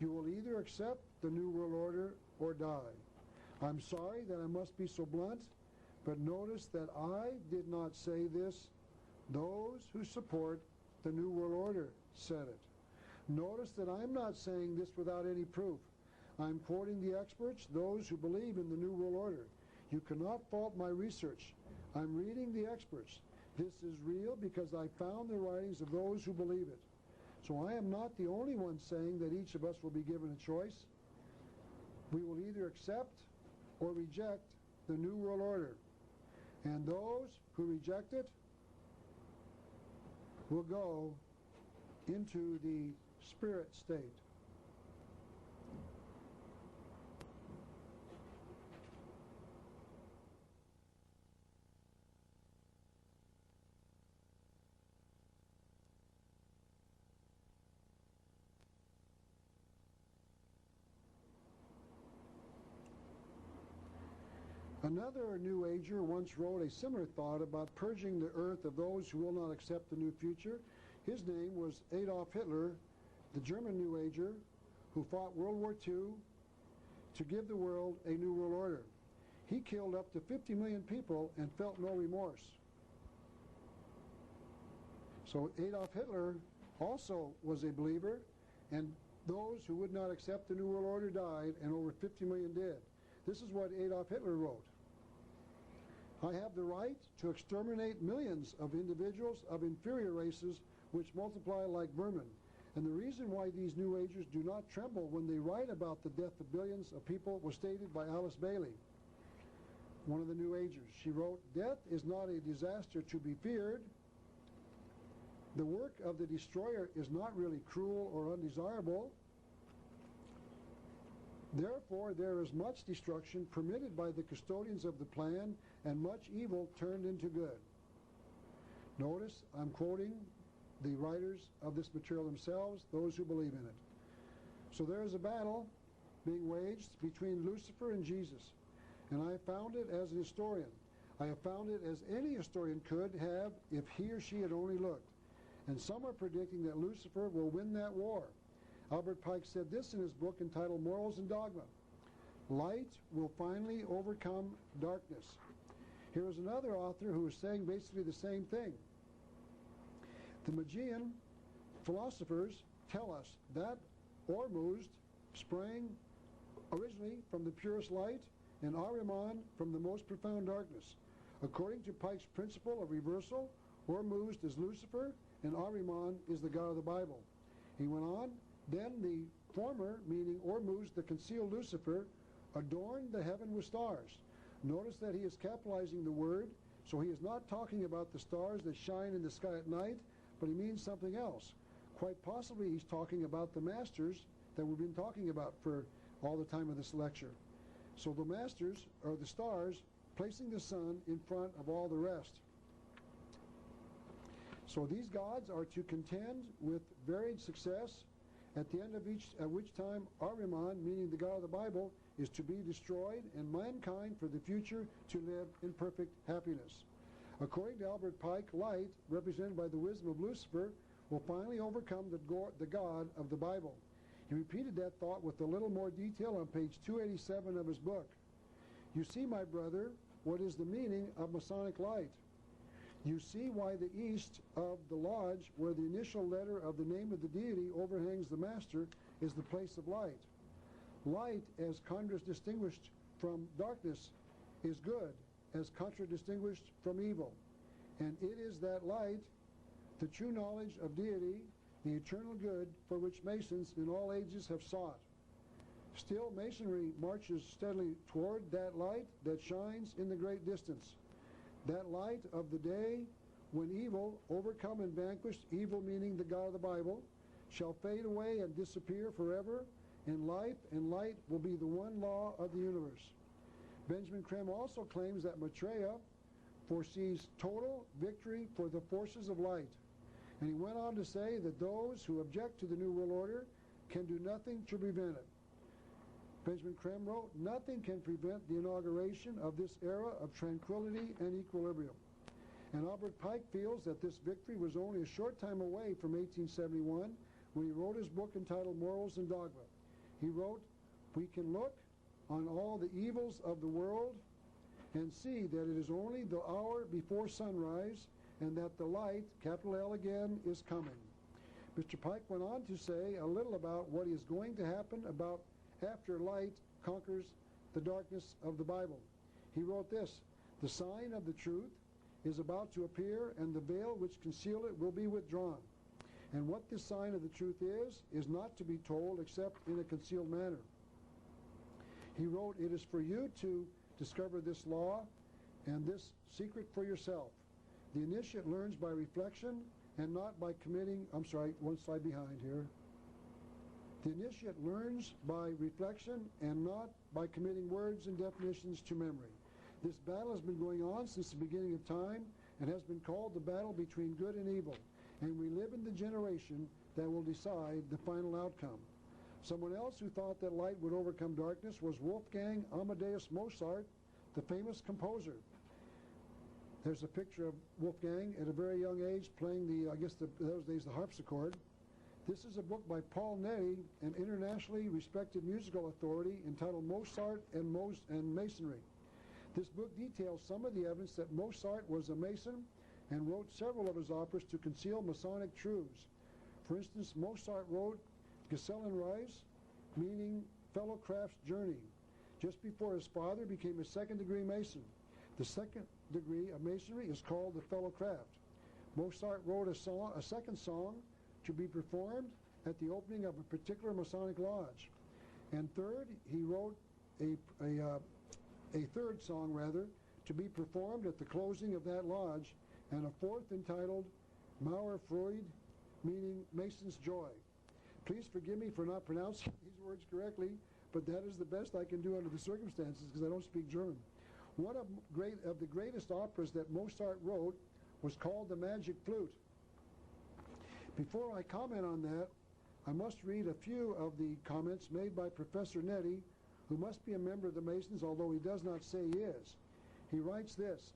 you will either accept the New World Order or die. I'm sorry that I must be so blunt, but notice that I did not say this. Those who support the New World Order said it. Notice that I'm not saying this without any proof. I'm quoting the experts, those who believe in the New World Order. You cannot fault my research. I'm reading the experts. This is real because I found the writings of those who believe it. So I am not the only one saying that each of us will be given a choice. We will either accept or reject the New World Order. And those who reject it will go into the spirit state. Another New Ager once wrote a similar thought about purging the earth of those who will not accept the new future. His name was Adolf Hitler, the German New Ager, who fought World War II to give the world a new world order. He killed up to 50 million people and felt no remorse. So Adolf Hitler also was a believer, and those who would not accept the New World Order died, and over 50 million did. This is what Adolf Hitler wrote. I have the right to exterminate millions of individuals of inferior races which multiply like vermin. And the reason why these New Agers do not tremble when they write about the death of billions of people was stated by Alice Bailey, one of the New Agers. She wrote, "Death is not a disaster to be feared. The work of the destroyer is not really cruel or undesirable. Therefore, there is much destruction permitted by the custodians of the plan and much evil turned into good." Notice, I'm quoting the writers of this material themselves, those who believe in it. So there is a battle being waged between Lucifer and Jesus. And I found it as a historian. I have found it as any historian could have if he or she had only looked. And some are predicting that Lucifer will win that war. Albert Pike said this in his book entitled Morals and Dogma. Light will finally overcome darkness. Here is another author who is saying basically the same thing. The Magian philosophers tell us that Ormuzd sprang originally from the purest light and Ahriman from the most profound darkness. According to Pike's principle of reversal, Ormuzd is Lucifer and Ahriman is the God of the Bible. He went on, then the former, meaning Ormuzd, the concealed Lucifer, adorned the heaven with stars. Notice that he is capitalizing the word, so he is not talking about the stars that shine in the sky at night, but he means something else. Quite possibly he's talking about the masters that we've been talking about for all the time of this lecture. So the masters are the stars placing the sun in front of all the rest. So these gods are to contend with varied success, at the end of which time Ahriman, meaning the God of the Bible, is to be destroyed and mankind for the future to live in perfect happiness. According to Albert Pike, light, represented by the wisdom of Lucifer, will finally overcome the God of the Bible. He repeated that thought with a little more detail on page 287 of his book. You see, my brother, what is the meaning of Masonic light. You see why the east of the lodge, where the initial letter of the name of the deity overhangs the master, is the place of light. Light, as contradistinguished from darkness, is good, as contradistinguished from evil. And it is that light, the true knowledge of deity, the eternal good for which Masons in all ages have sought. Still, Masonry marches steadily toward that light that shines in the great distance. That light of the day when evil, overcome and vanquished, evil meaning the God of the Bible, shall fade away and disappear forever, and life and light will be the one law of the universe. Benjamin Krem also claims that Maitreya foresees total victory for the forces of light. And he went on to say that those who object to the New World Order can do nothing to prevent it. Benjamin Creme wrote, "Nothing can prevent the inauguration of this era of tranquility and equilibrium." And Albert Pike feels that this victory was only a short time away from 1871 when he wrote his book entitled Morals and Dogma. He wrote, "We can look on all the evils of the world and see that it is only the hour before sunrise and that the light, capital L again, is coming." Mr. Pike went on to say a little about what is going to happen about after light conquers the darkness of the Bible. He wrote this, "The sign of the truth is about to appear, and the veil which concealed it will be withdrawn. And what this sign of the truth is not to be told except in a concealed manner." He wrote, "It is for you to discover this law and this secret for yourself. The initiate learns by reflection and not by committing," I'm sorry, one slide behind here. "The initiate learns by reflection and not by committing words and definitions to memory. This battle has been going on since the beginning of time and has been called the battle between good and evil, and we live in the generation that will decide the final outcome." Someone else who thought that light would overcome darkness was Wolfgang Amadeus Mozart, the famous composer. There's a picture of Wolfgang at a very young age playing those days, the harpsichord. This is a book by Paul Nettie, an internationally respected musical authority, entitled Mozart and Masonry. This book details some of the evidence that Mozart was a Mason and wrote several of his operas to conceal Masonic truths. For instance, Mozart wrote Gesellenreise, meaning fellow craft's journey, just before his father became a second-degree Mason. The second degree of Masonry is called the fellow craft. Mozart wrote a second song to be performed at the opening of a particular Masonic lodge. And third, he wrote a third song, to be performed at the closing of that lodge, and a fourth entitled Mauer Freude, meaning Mason's Joy. Please forgive me for not pronouncing these words correctly, but that is the best I can do under the circumstances because I don't speak German. One of the greatest operas that Mozart wrote was called The Magic Flute. Before I comment on that, I must read a few of the comments made by Professor Nettie, who must be a member of the Masons, although he does not say he is. He writes this: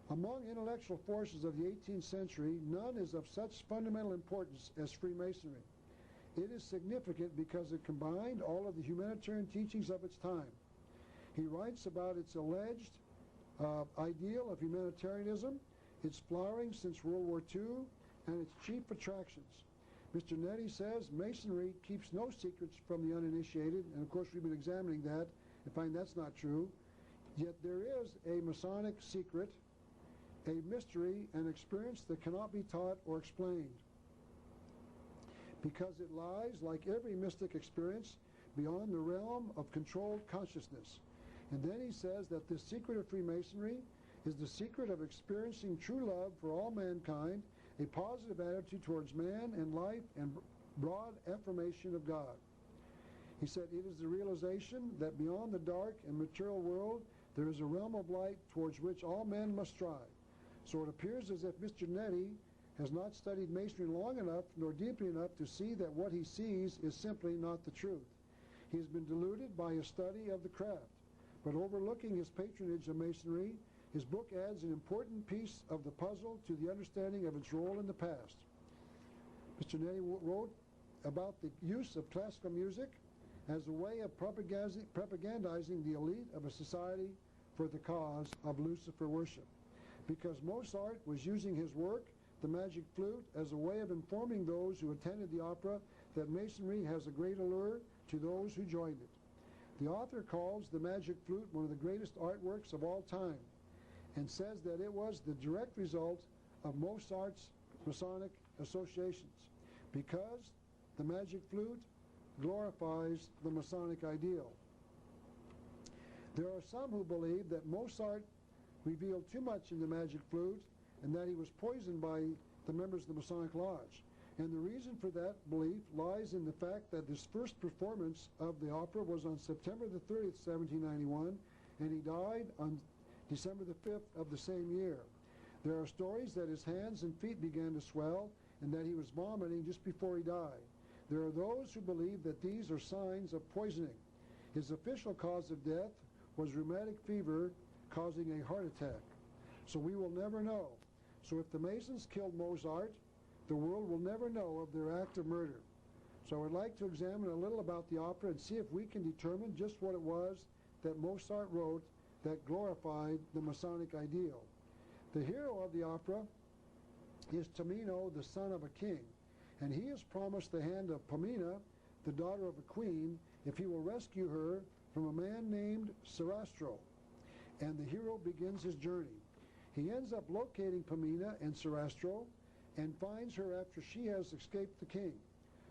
"Among intellectual forces of the 18th century, none is of such fundamental importance as Freemasonry. It is significant because it combined all of the humanitarian teachings of its time." He writes about its alleged ideal of humanitarianism, its flowering since World War II, and its chief attractions. Mr. Nettie says Masonry keeps no secrets from the uninitiated, and of course we've been examining that and find that's not true. Yet there is a Masonic secret, a mystery, an experience that cannot be taught or explained, because it lies, like every mystic experience, beyond the realm of controlled consciousness. And then he says that the secret of Freemasonry is the secret of experiencing true love for all mankind, a positive attitude towards man and life, and broad affirmation of God. He said, "It is the realization that beyond the dark and material world, there is a realm of light towards which all men must strive." So it appears as if Mr. Nettie has not studied Masonry long enough nor deeply enough to see that what he sees is simply not the truth. He has been deluded by his study of the craft. But overlooking his patronage of Masonry, his book adds an important piece of the puzzle to the understanding of its role in the past. Mr. Nettie wrote about the use of classical music as a way of propagandizing the elite of a society for the cause of Lucifer worship. Because Mozart was using his work, The Magic Flute, as a way of informing those who attended the opera that Masonry has a great allure to those who joined it. The author calls The Magic Flute one of the greatest artworks of all time, and says that it was the direct result of Mozart's Masonic associations, because the Magic Flute glorifies the Masonic ideal. There are some who believe that Mozart revealed too much in the Magic Flute and that he was poisoned by the members of the Masonic Lodge. And the reason for that belief lies in the fact that his first performance of the opera was on September the 30th, 1791, and he died on December the 5th of the same year. There are stories that his hands and feet began to swell and that he was vomiting just before he died. There are those who believe that these are signs of poisoning. His official cause of death was rheumatic fever causing a heart attack. So we will never know. So if the Masons killed Mozart, the world will never know of their act of murder. So I would like to examine a little about the opera and see if we can determine just what it was that Mozart wrote that glorified the Masonic ideal. The hero of the opera is Tamino, the son of a king, and he is promised the hand of Pamina, the daughter of a queen, if he will rescue her from a man named Sarastro. And the hero begins his journey. He ends up locating Pamina and Sarastro and finds her after she has escaped the king.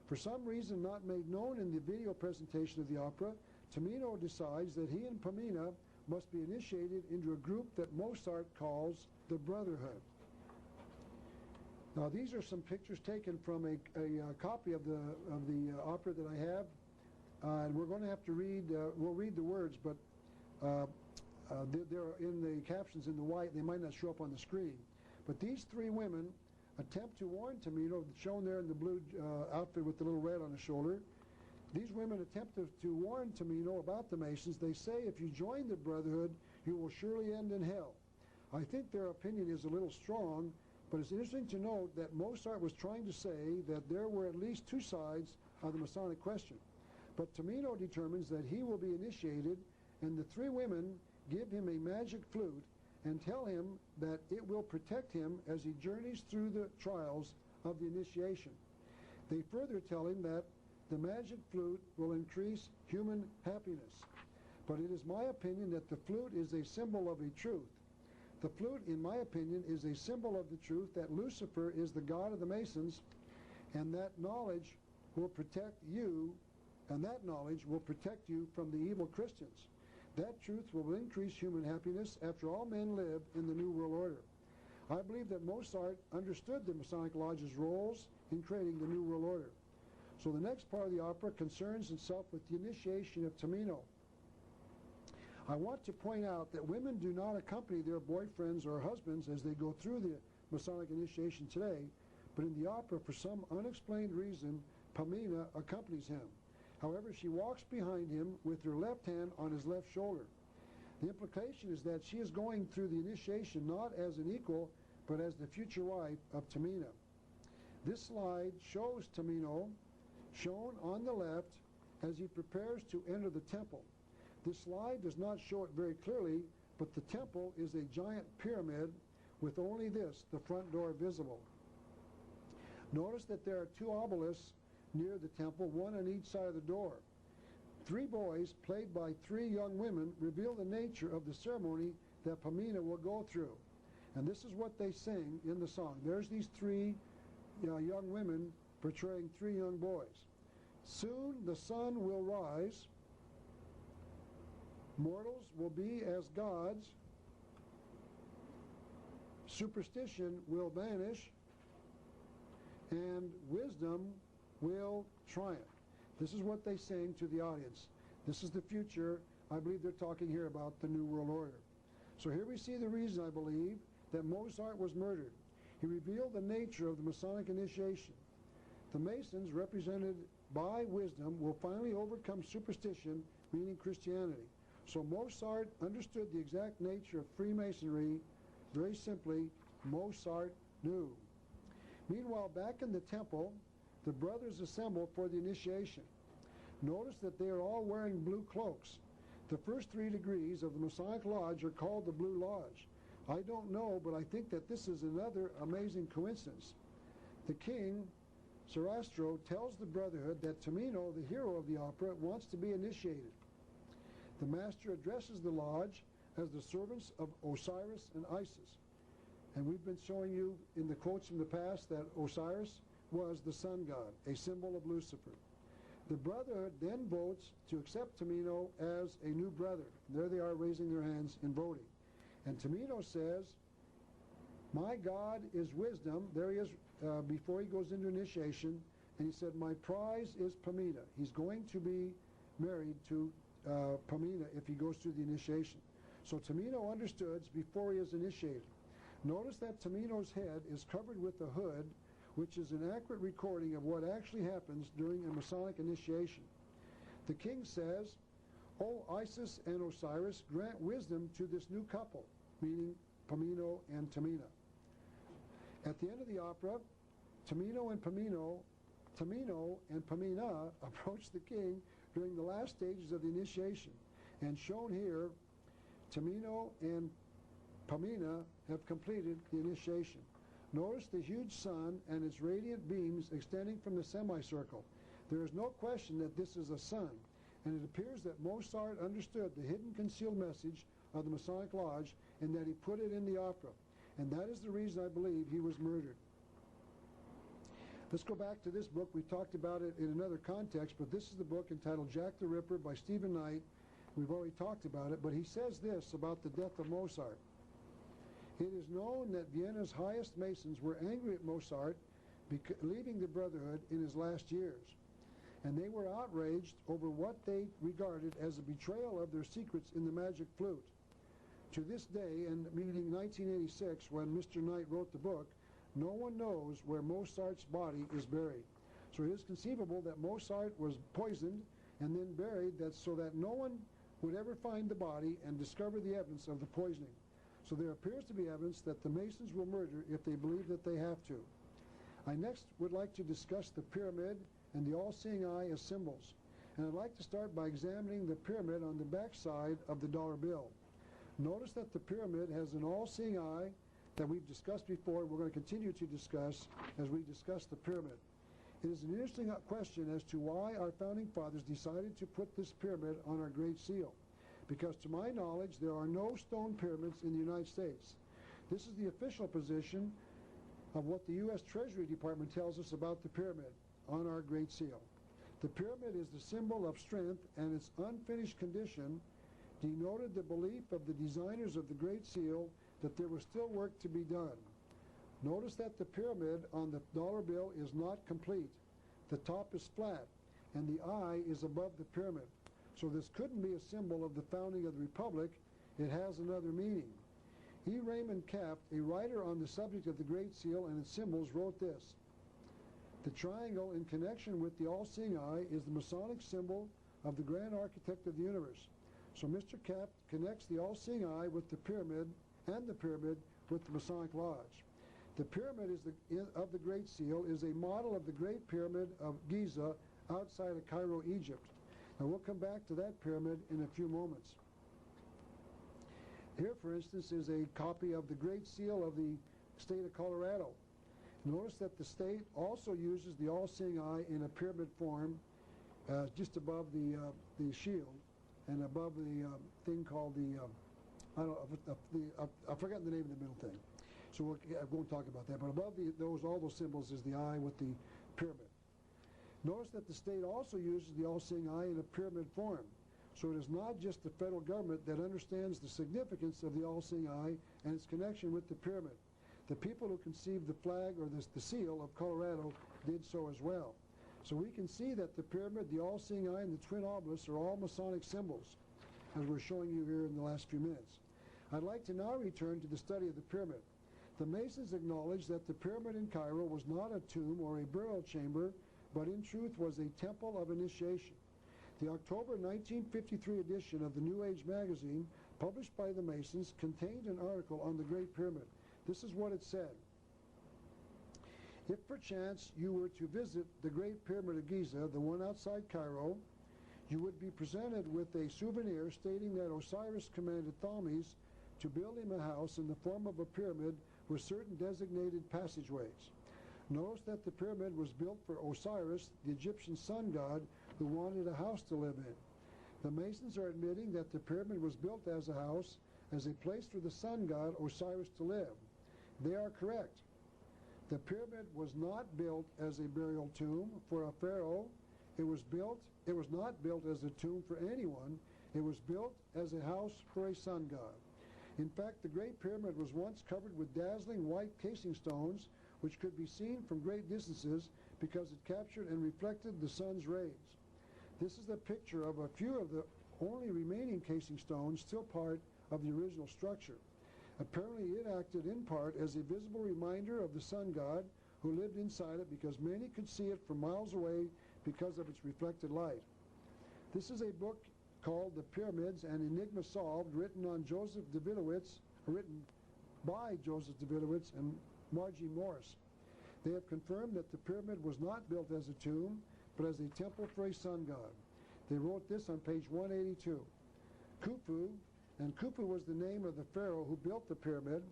For some reason not made known in the video presentation of the opera, Tamino decides that he and Pamina must be initiated into a group that Mozart calls the Brotherhood. Now these are some pictures taken from a copy of the opera that I have, and we're going to have to read. We'll read the words, but they're in the captions in the white. They might not show up on the screen. But these three women attempt to warn Tamino, shown there in the blue outfit with the little red on the shoulder. These women attempt to warn Tamino about the Masons. They say, if you join the Brotherhood, you will surely end in hell. I think their opinion is a little strong, but it's interesting to note that Mozart was trying to say that there were at least two sides of the Masonic question. But Tamino determines that he will be initiated, and the three women give him a magic flute and tell him that it will protect him as he journeys through the trials of the initiation. They further tell him that the magic flute will increase human happiness. But it is my opinion that the flute is a symbol of a truth. The flute, in my opinion, is a symbol of the truth that Lucifer is the god of the Masons, and that knowledge will protect you, and that knowledge will protect you from the evil Christians. That truth will increase human happiness after all men live in the New World Order. I believe that Mozart understood the Masonic Lodge's roles in creating the New World Order. So the next part of the opera concerns itself with the initiation of Tamino. I want to point out that women do not accompany their boyfriends or husbands as they go through the Masonic initiation today, but in the opera, for some unexplained reason, Pamina accompanies him. However, she walks behind him with her left hand on his left shoulder. The implication is that she is going through the initiation not as an equal, but as the future wife of Tamina. This slide shows Tamino, shown on the left, as he prepares to enter the temple. This slide does not show it very clearly, but the temple is a giant pyramid with only this, the front door, visible. Notice that there are two obelisks near the temple, one on each side of the door. Three boys, played by three young women, reveal the nature of the ceremony that Pamina will go through. And this is what they sing in the song. There's these three young women portraying three young boys. Soon the sun will rise, mortals will be as gods, superstition will vanish, and wisdom will triumph. This is what they sing to the audience. This is the future. I believe they're talking here about the New World Order. So here we see the reason, I believe, that Mozart was murdered. He revealed the nature of the Masonic initiation. The Masons, represented by wisdom, will finally overcome superstition, meaning Christianity. So Mozart understood the exact nature of Freemasonry. Very simply, Mozart knew. Meanwhile, back in the temple, the brothers assemble for the initiation. Notice that they are all wearing blue cloaks. The first 3 degrees of the Masonic Lodge are called the Blue Lodge. I don't know, but I think that this is another amazing coincidence. The king, Sarastro, tells the Brotherhood that Tamino, the hero of the opera, wants to be initiated. The master addresses the lodge as the servants of Osiris and Isis. And we've been showing you in the quotes from the past that Osiris was the sun god, a symbol of Lucifer. The Brotherhood then votes to accept Tamino as a new brother. There they are raising their hands in voting. And Tamino says, my God is wisdom. There he is before he goes into initiation. And he said, my prize is Pamina. He's going to be married to Pamina if he goes through the initiation. So Tamino understood before he is initiated. Notice that Tamino's head is covered with a hood, which is an accurate recording of what actually happens during a Masonic initiation. The king says, "O Isis and Osiris, grant wisdom to this new couple," meaning Pamino and Tamina. At the end of the opera, Tamino and Pamina approach the king during the last stages of the initiation. And shown here, Tamino and Pamina have completed the initiation. Notice the huge sun and its radiant beams extending from the semicircle. There is no question that this is a sun, and it appears that Mozart understood the hidden concealed message of the Masonic Lodge and that he put it in the opera. And that is the reason I believe he was murdered. Let's go back to this book. We talked about it in another context, but this is the book entitled Jack the Ripper by Stephen Knight. We've already talked about it, but he says this about the death of Mozart. "It is known that Vienna's highest Masons were angry at Mozart leaving the Brotherhood in his last years, and they were outraged over what they regarded as a betrayal of their secrets in the magic flute. To this day, and meaning 1986, when Mr. Knight wrote the book, no one knows where Mozart's body is buried. So it is conceivable that Mozart was poisoned and then buried so that no one would ever find the body and discover the evidence of the poisoning. So there appears to be evidence that the Masons will murder if they believe that they have to. I next would like to discuss the pyramid and the all-seeing eye as symbols. And I'd like to start by examining the pyramid on the back side of the dollar bill. Notice that the pyramid has an all-seeing eye that we've discussed before. We're going to continue to discuss as we discuss the pyramid. It is an interesting question as to why our founding fathers decided to put this pyramid on our Great Seal. Because to my knowledge, there are no stone pyramids in the United States. This is the official position of what the U.S. Treasury Department tells us about the pyramid on our Great Seal. The pyramid is the symbol of strength, and its unfinished condition denoted the belief of the designers of the Great Seal that there was still work to be done. Notice that the pyramid on the dollar bill is not complete. The top is flat, and the eye is above the pyramid. So this couldn't be a symbol of the founding of the Republic. It has another meaning. E. Raymond Capt, a writer on the subject of the Great Seal and its symbols, wrote this: "The triangle in connection with the all-seeing eye is the Masonic symbol of the grand architect of the universe." So Mr. Capt connects the all-seeing eye with the pyramid, and the pyramid with the Masonic Lodge. The pyramid of the Great Seal is a model of the Great Pyramid of Giza outside of Cairo, Egypt. Now we'll come back to that pyramid in a few moments. Here, for instance, is a copy of the Great Seal of the state of Colorado. Notice that the state also uses the all-seeing eye in a pyramid form just above the shield and above the thing called the, I've forgotten the name of the middle thing. So I won't talk about that. But above all those symbols is the eye with the pyramid. Notice that the state also uses the all-seeing eye in a pyramid form. So it is not just the federal government that understands the significance of the all-seeing eye and its connection with the pyramid. The people who conceived the flag or the seal of Colorado did so as well. So we can see that the pyramid, the all-seeing eye, and the twin obelisks are all Masonic symbols, as we're showing you here in the last few minutes. I'd like to now return to the study of the pyramid. The Masons acknowledged that the pyramid in Cairo was not a tomb or a burial chamber, but in truth was a temple of initiation. The October 1953 edition of the New Age magazine, published by the Masons, contained an article on the Great Pyramid. This is what it said: "If perchance you were to visit the Great Pyramid of Giza, the one outside Cairo, you would be presented with a souvenir stating that Osiris commanded Thalmes to build him a house in the form of a pyramid with certain designated passageways. Notice that the pyramid was built for Osiris, the Egyptian sun god, who wanted a house to live in. The Masons are admitting that the pyramid was built as a house, as a place for the sun god Osiris to live. They are correct. The pyramid was not built as a burial tomb for a pharaoh. It was not built as a tomb for anyone. It was built as a house for a sun god. In fact, the Great Pyramid was once covered with dazzling white casing stones, which could be seen from great distances because it captured and reflected the sun's rays. This is a picture of a few of the only remaining casing stones still part of the original structure. Apparently it acted in part as a visible reminder of the sun god who lived inside it, because many could see it from miles away because of its reflected light. This is a book called The Pyramids, An Enigma Solved, written by Joseph Davidowitz and Margie Morris. They have confirmed that the pyramid was not built as a tomb, but as a temple for a sun god. They wrote this on page 182. Khufu, and Khufu was the name of the pharaoh who built the pyramid,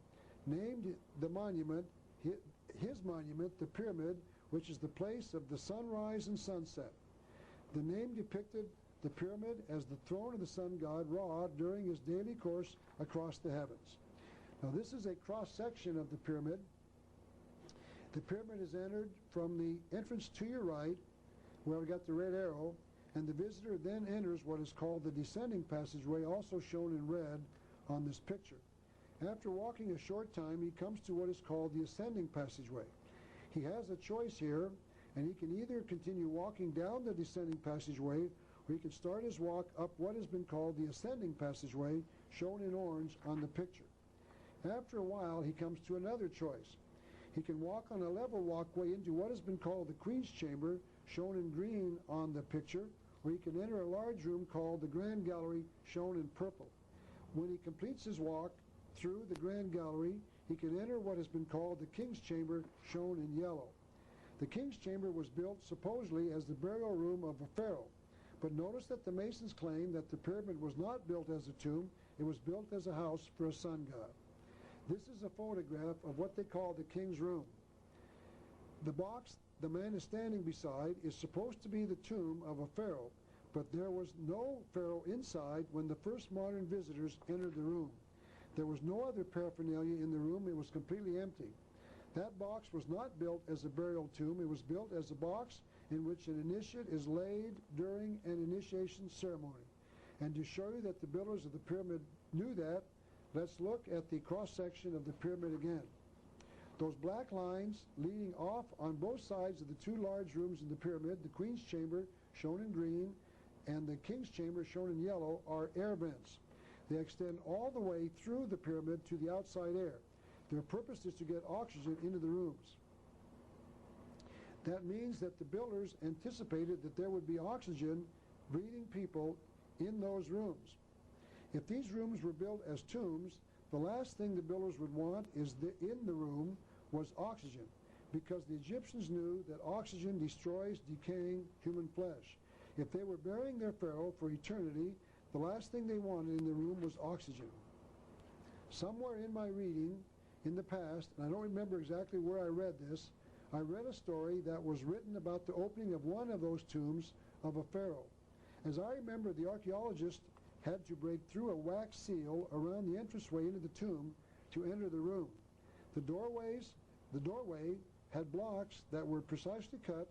named the monument, his monument, the pyramid, which is the place of the sunrise and sunset. The name depicted the pyramid as the throne of the sun god Ra during his daily course across the heavens. Now this is a cross-section of the pyramid. The pyramid is entered from the entrance to your right, where we got the red arrow, and the visitor then enters what is called the descending passageway, also shown in red on this picture. After walking a short time, he comes to what is called the ascending passageway. He has a choice here, and he can either continue walking down the descending passageway, or he can start his walk up what has been called the ascending passageway, shown in orange on the picture. After a while, he comes to another choice. He can walk on a level walkway into what has been called the Queen's Chamber, shown in green on the picture, or he can enter a large room called the Grand Gallery, shown in purple. When he completes his walk through the Grand Gallery, he can enter what has been called the King's Chamber, shown in yellow. The King's Chamber was built supposedly as the burial room of a pharaoh, but notice that the Masons claim that the pyramid was not built as a tomb, it was built as a house for a sun god. This is a photograph of what they call the King's Room. The box the man is standing beside is supposed to be the tomb of a pharaoh, but there was no pharaoh inside when the first modern visitors entered the room. There was no other paraphernalia in the room. It was completely empty. That box was not built as a burial tomb. It was built as a box in which an initiate is laid during an initiation ceremony. And to show you that the builders of the pyramid knew that, let's look at the cross-section of the pyramid again. Those black lines leading off on both sides of the two large rooms in the pyramid, the Queen's Chamber, shown in green, and the King's Chamber, shown in yellow, are air vents. They extend all the way through the pyramid to the outside air. Their purpose is to get oxygen into the rooms. That means that the builders anticipated that there would be oxygen breathing people in those rooms. If these rooms were built as tombs, the last thing the builders would want is in the room was oxygen, because the Egyptians knew that oxygen destroys decaying human flesh. If they were burying their pharaoh for eternity, the last thing they wanted in the room was oxygen. Somewhere in my reading in the past, and I don't remember exactly where I read this, I read a story that was written about the opening of one of those tombs of a pharaoh. As I remember, the archaeologist had to break through a wax seal around the entranceway into the tomb to enter the room. The doorway had blocks that were precisely cut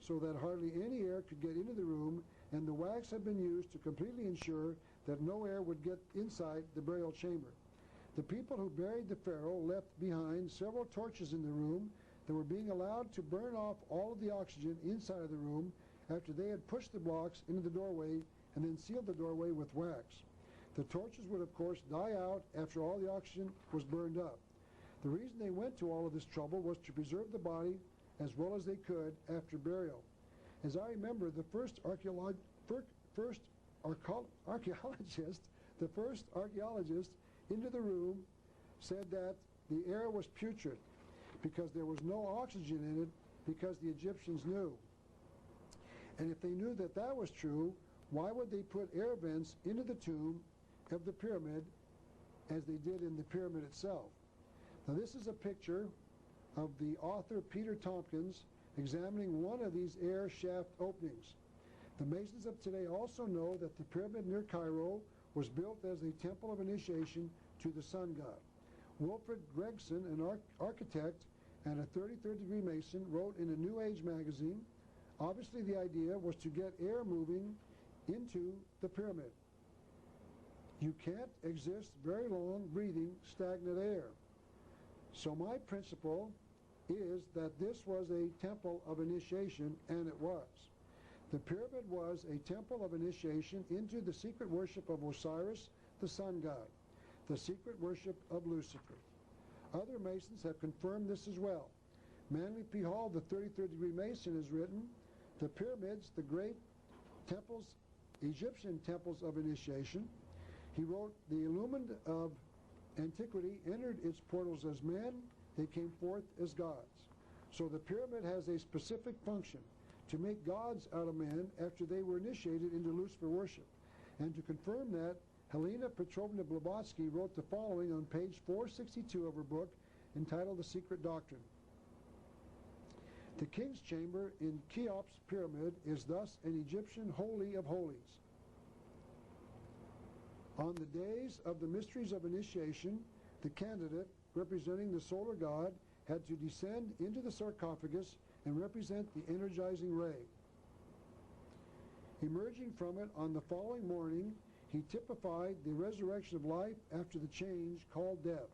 so that hardly any air could get into the room, and the wax had been used to completely ensure that no air would get inside the burial chamber. The people who buried the pharaoh left behind several torches in the room that were being allowed to burn off all of the oxygen inside of the room after they had pushed the blocks into the doorway and then sealed the doorway with wax. The torches would, of course, die out after all the oxygen was burned up. The reason they went to all of this trouble was to preserve the body as well as they could after burial. As I remember, the first archaeologist into the room said that the air was putrid because there was no oxygen in it, because the Egyptians knew. And if they knew that that was true, why would they put air vents into the tomb of the pyramid as they did in the pyramid itself? Now this is a picture of the author Peter Tompkins examining one of these air shaft openings. The Masons of today also know that the pyramid near Cairo was built as a temple of initiation to the sun god. Wilfred Gregson, an architect and a 33rd degree Mason, wrote in a New Age magazine, obviously the idea was to get air moving into the pyramid. You can't exist very long breathing stagnant air. So my principle is that this was a temple of initiation, and it was. The pyramid was a temple of initiation into the secret worship of Osiris, the sun god, the secret worship of Lucifer. Other Masons have confirmed this as well. Manly P. Hall, the 33rd degree Mason, has written, the pyramids, the great temples Egyptian temples of initiation. He wrote, the illumined of antiquity entered its portals as men, they came forth as gods. So the pyramid has a specific function, to make gods out of men after they were initiated into Lucifer worship. And to confirm that, Helena Petrovna Blavatsky wrote the following on page 462 of her book, entitled The Secret Doctrine. The king's chamber in Cheops pyramid is thus an Egyptian holy of holies. On the days of the mysteries of initiation, the candidate, representing the solar god, had to descend into the sarcophagus and represent the energizing ray. Emerging from it on the following morning, he typified the resurrection of life after the change called death.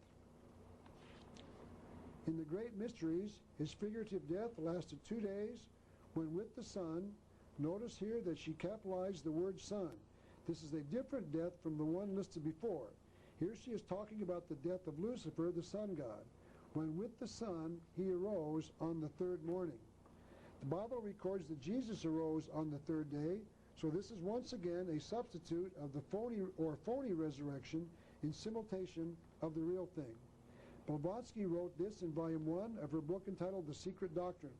In the great mysteries, his figurative death lasted 2 days, when with the sun, notice here that she capitalized the word sun. This is a different death from the one listed before. Here she is talking about the death of Lucifer, the sun god. When with the sun, he arose on the 3rd morning. The Bible records that Jesus arose on the 3rd day, so this is once again a substitute of the phony resurrection in simultation of the real thing. Blavatsky wrote this in volume 1 of her book entitled The Secret Doctrine.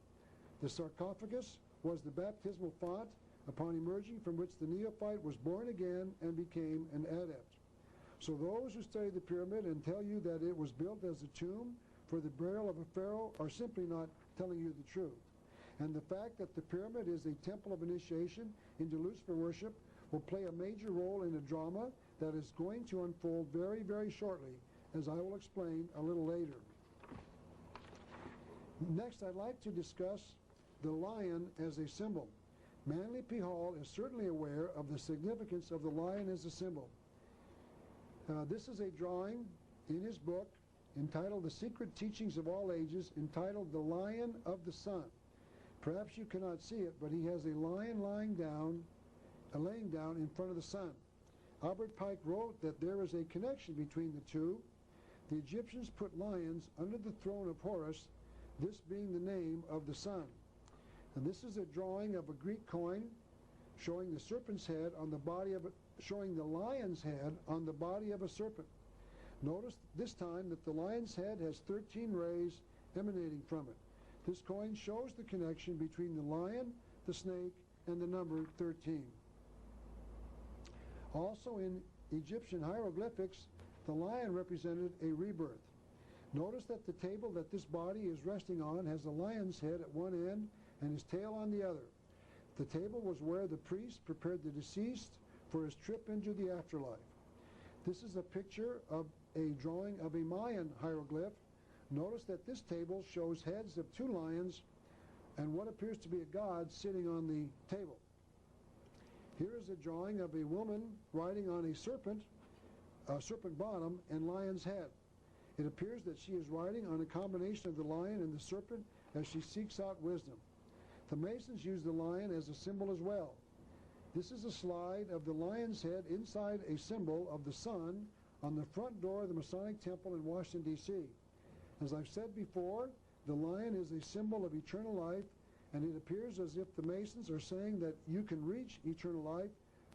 The sarcophagus was the baptismal font upon emerging from which the neophyte was born again and became an adept. So those who study the pyramid and tell you that it was built as a tomb for the burial of a pharaoh are simply not telling you the truth. And the fact that the pyramid is a temple of initiation into Lucifer worship will play a major role in a drama that is going to unfold very, very shortly, as I will explain a little later. Next, I'd like to discuss the lion as a symbol. Manly P. Hall is certainly aware of the significance of the lion as a symbol. This is a drawing in his book entitled The Secret Teachings of All Ages, entitled The Lion of the Sun. Perhaps you cannot see it, but he has a lion laying down in front of the sun. Albert Pike wrote that there is a connection between the two. The Egyptians put lions under the throne of Horus, this being the name of the sun. And this is a drawing of a Greek coin showing the serpent's head on the body of showing the lion's head on the body of a serpent. Notice this time that the lion's head has 13 rays emanating from it. This coin shows the connection between the lion, the snake, and the number 13. Also in Egyptian hieroglyphics, the lion represented a rebirth. Notice that the table that this body is resting on has a lion's head at one end and his tail on the other. The table was where the priest prepared the deceased for his trip into the afterlife. This is a picture of a drawing of a Mayan hieroglyph. Notice that this table shows heads of 2 lions and what appears to be a god sitting on the table. Here is a drawing of a woman riding on a serpent bottom and lion's head. It appears that she is riding on a combination of the lion and the serpent as she seeks out wisdom. The Masons use the lion as a symbol as well. This is a slide of the lion's head inside a symbol of the sun on the front door of the Masonic Temple in Washington, D.C. As I've said before, the lion is a symbol of eternal life, and it appears as if the Masons are saying that you can reach eternal life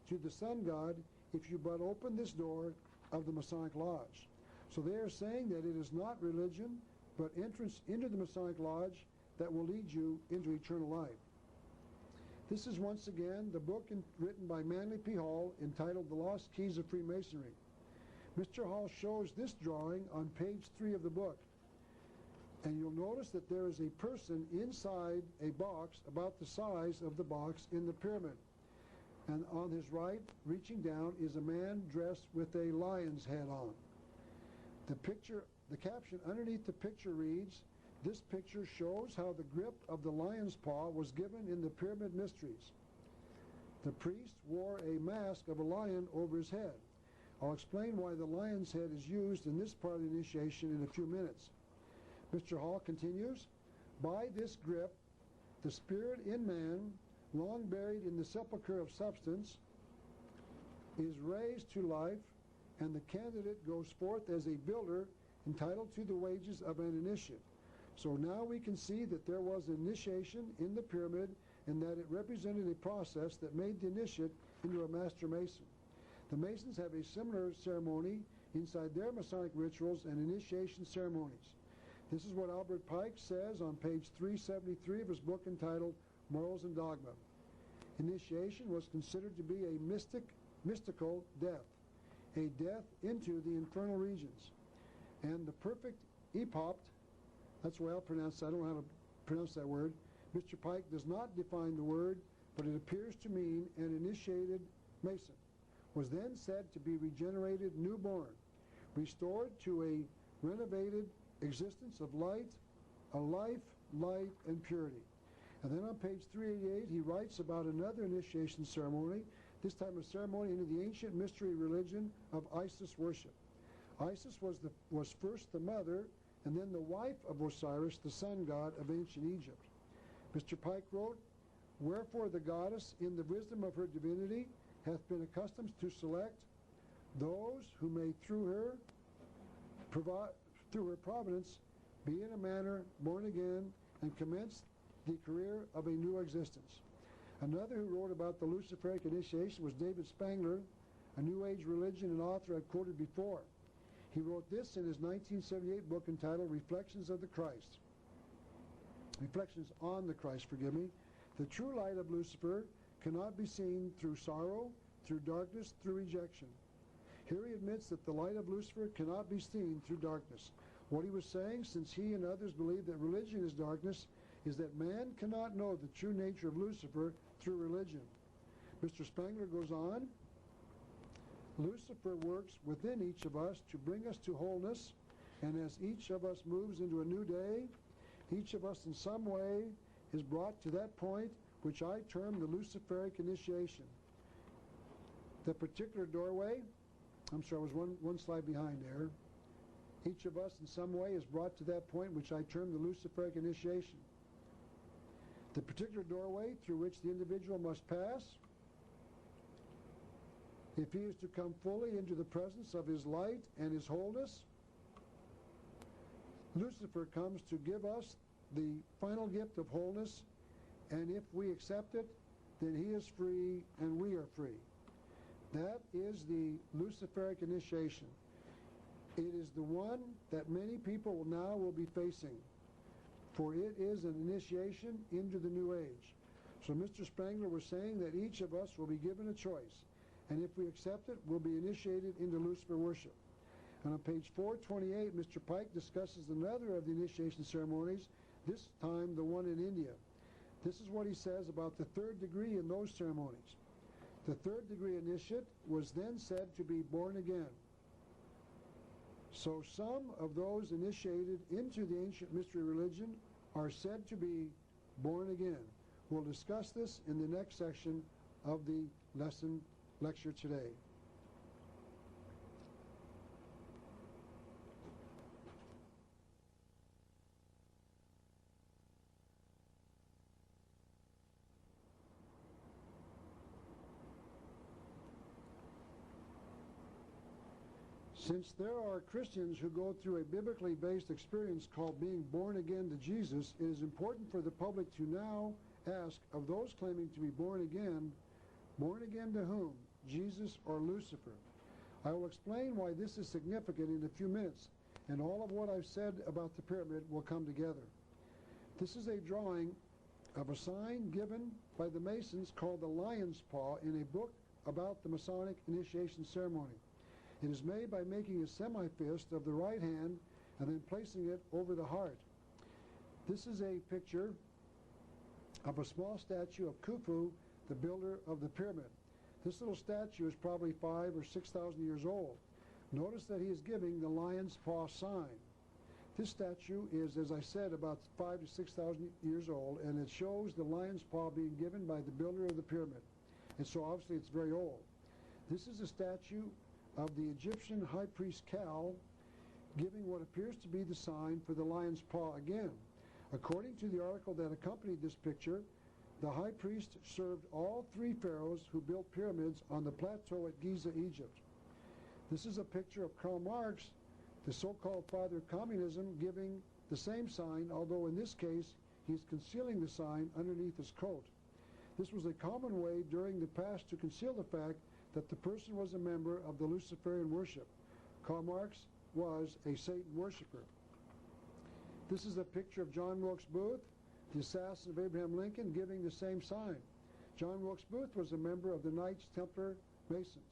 to the sun god if you but open this door of the Masonic Lodge. So they are saying that it is not religion, but entrance into the Masonic Lodge that will lead you into eternal life. This is once again the book written by Manly P. Hall entitled The Lost Keys of Freemasonry. Mr. Hall shows this drawing on page 3 of the book. And you'll notice that there is a person inside a box about the size of the box in the pyramid. And on his right, reaching down, is a man dressed with a lion's head on. The caption underneath the picture reads, "This picture shows how the grip of the lion's paw was given in the Pyramid Mysteries." The priest wore a mask of a lion over his head. I'll explain why the lion's head is used in this part of the initiation in a few minutes. Mr. Hall continues, "By this grip, the spirit in man, long buried in the sepulchre of substance, is raised to life, and the candidate goes forth as a builder entitled to the wages of an initiate." So now we can see that there was an initiation in the pyramid and that it represented a process that made the initiate into a master mason. The Masons have a similar ceremony inside their Masonic rituals and initiation ceremonies. This is what Albert Pike says on page 373 of his book entitled Morals and Dogma. Initiation was considered to be a mystical death, a death into the infernal regions. And the perfect epopt, that's the way I'll pronounce it, I don't know how to pronounce that word. Mr. Pike does not define the word, but it appears to mean an initiated Mason, was then said to be regenerated, newborn, restored to a renovated existence of light, a life, light, and purity. And then on page 388, he writes about another initiation ceremony, this time a ceremony into the ancient mystery religion of Isis worship. Isis was first the mother and then the wife of Osiris, the sun god of ancient Egypt. Mr. Pike wrote, "Wherefore the goddess, in the wisdom of her divinity, hath been accustomed to select those who may through her providence be in a manner born again and commence the career of a new existence." Another who wrote about the Luciferic initiation was David Spangler, a New Age religion and author I've quoted before. He wrote this in his 1978 book entitled Reflections on the Christ. The true light of Lucifer cannot be seen through sorrow, through darkness, through rejection. Here he admits that the light of Lucifer cannot be seen through darkness. What he was saying, since he and others believe that religion is darkness, is that man cannot know the true nature of Lucifer through religion. Mr. Spangler goes on, Lucifer works within each of us to bring us to wholeness, and as each of us moves into a new day, each of us in some way is brought to that point which I term the Luciferic initiation. The particular doorway, I'm sorry, I was one slide behind there. Each of us in some way is brought to that point which I term the Luciferic initiation. The particular doorway through which the individual must pass, if he is to come fully into the presence of his light and his wholeness, Lucifer comes to give us the final gift of wholeness, and if we accept it, then he is free and we are free. That is the Luciferic initiation. It is the one that many people now will be facing, for it is an initiation into the new age. So Mr. Spangler was saying that each of us will be given a choice, and if we accept it, we'll be initiated into Lucifer worship. And on page 428, Mr. Pike discusses another of the initiation ceremonies, this time the one in India. This is what he says about the third degree in those ceremonies. The third degree initiate was then said to be born again. So some of those initiated into the ancient mystery religion are said to be born again. We'll discuss this in the next section of the lecture today. Since there are Christians who go through a biblically based experience called being born again to Jesus, it is important for the public to now ask of those claiming to be born again to whom? Jesus or Lucifer? I will explain why this is significant in a few minutes, and all of what I've said about the pyramid will come together. This is a drawing of a sign given by the Masons called the lion's paw in a book about the Masonic initiation ceremony. It is made by making a semi-fist of the right hand and then placing it over the heart. This is a picture of a small statue of Khufu, the builder of the pyramid. This little statue is probably 5,000 or 6,000 years old. Notice that he is giving the lion's paw sign. This statue is, as I said, about 5,000 to 6,000 years old, and it shows the lion's paw being given by the builder of the pyramid. And so obviously it's very old. This is a statue of the Egyptian high priest Cal giving what appears to be the sign for the lion's paw again. According to the article that accompanied this picture, the high priest served all three pharaohs who built pyramids on the plateau at Giza, Egypt. This is a picture of Karl Marx, the so-called father of communism, giving the same sign, although in this case he's concealing the sign underneath his coat. This was a common way during the past to conceal the fact that the person was a member of the Luciferian worship. Karl Marx was a Satan worshiper. This is a picture of John Wilkes Booth, the assassin of Abraham Lincoln, giving the same sign. John Wilkes Booth was a member of the Knights Templar Masons.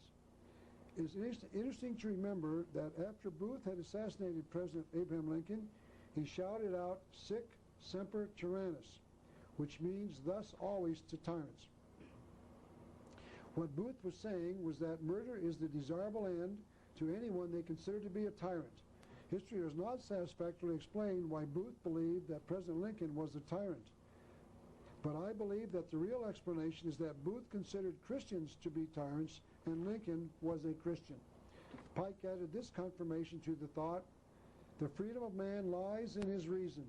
It is interesting to remember that after Booth had assassinated President Abraham Lincoln, he shouted out, "Sic semper tyrannis," which means thus always to tyrants. What Booth was saying was that murder is the desirable end to anyone they consider to be a tyrant. History does not satisfactorily explain why Booth believed that President Lincoln was a tyrant. But I believe that the real explanation is that Booth considered Christians to be tyrants and Lincoln was a Christian. Pike added this confirmation to the thought: the freedom of man lies in his reason.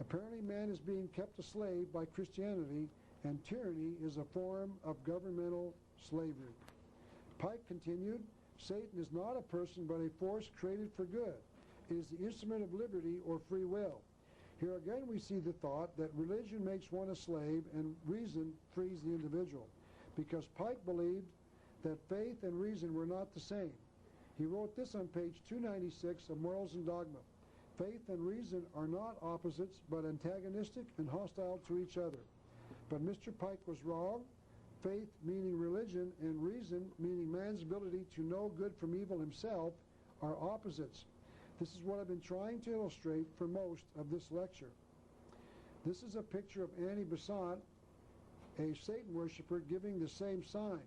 Apparently man is being kept a slave by Christianity, and tyranny is a form of governmental slavery. Pike continued, Satan is not a person but a force created for good. It is the instrument of liberty or free will. Here again we see the thought that religion makes one a slave and reason frees the individual, because Pike believed that faith and reason were not the same. He wrote this on page 296 of Morals and Dogma. Faith and reason are not opposites, but antagonistic and hostile to each other. But Mr. Pike was wrong. Faith, meaning religion, and reason, meaning man's ability to know good from evil himself, are opposites. This is what I've been trying to illustrate for most of this lecture. This is a picture of Annie Besant, a Satan worshiper, giving the same sign.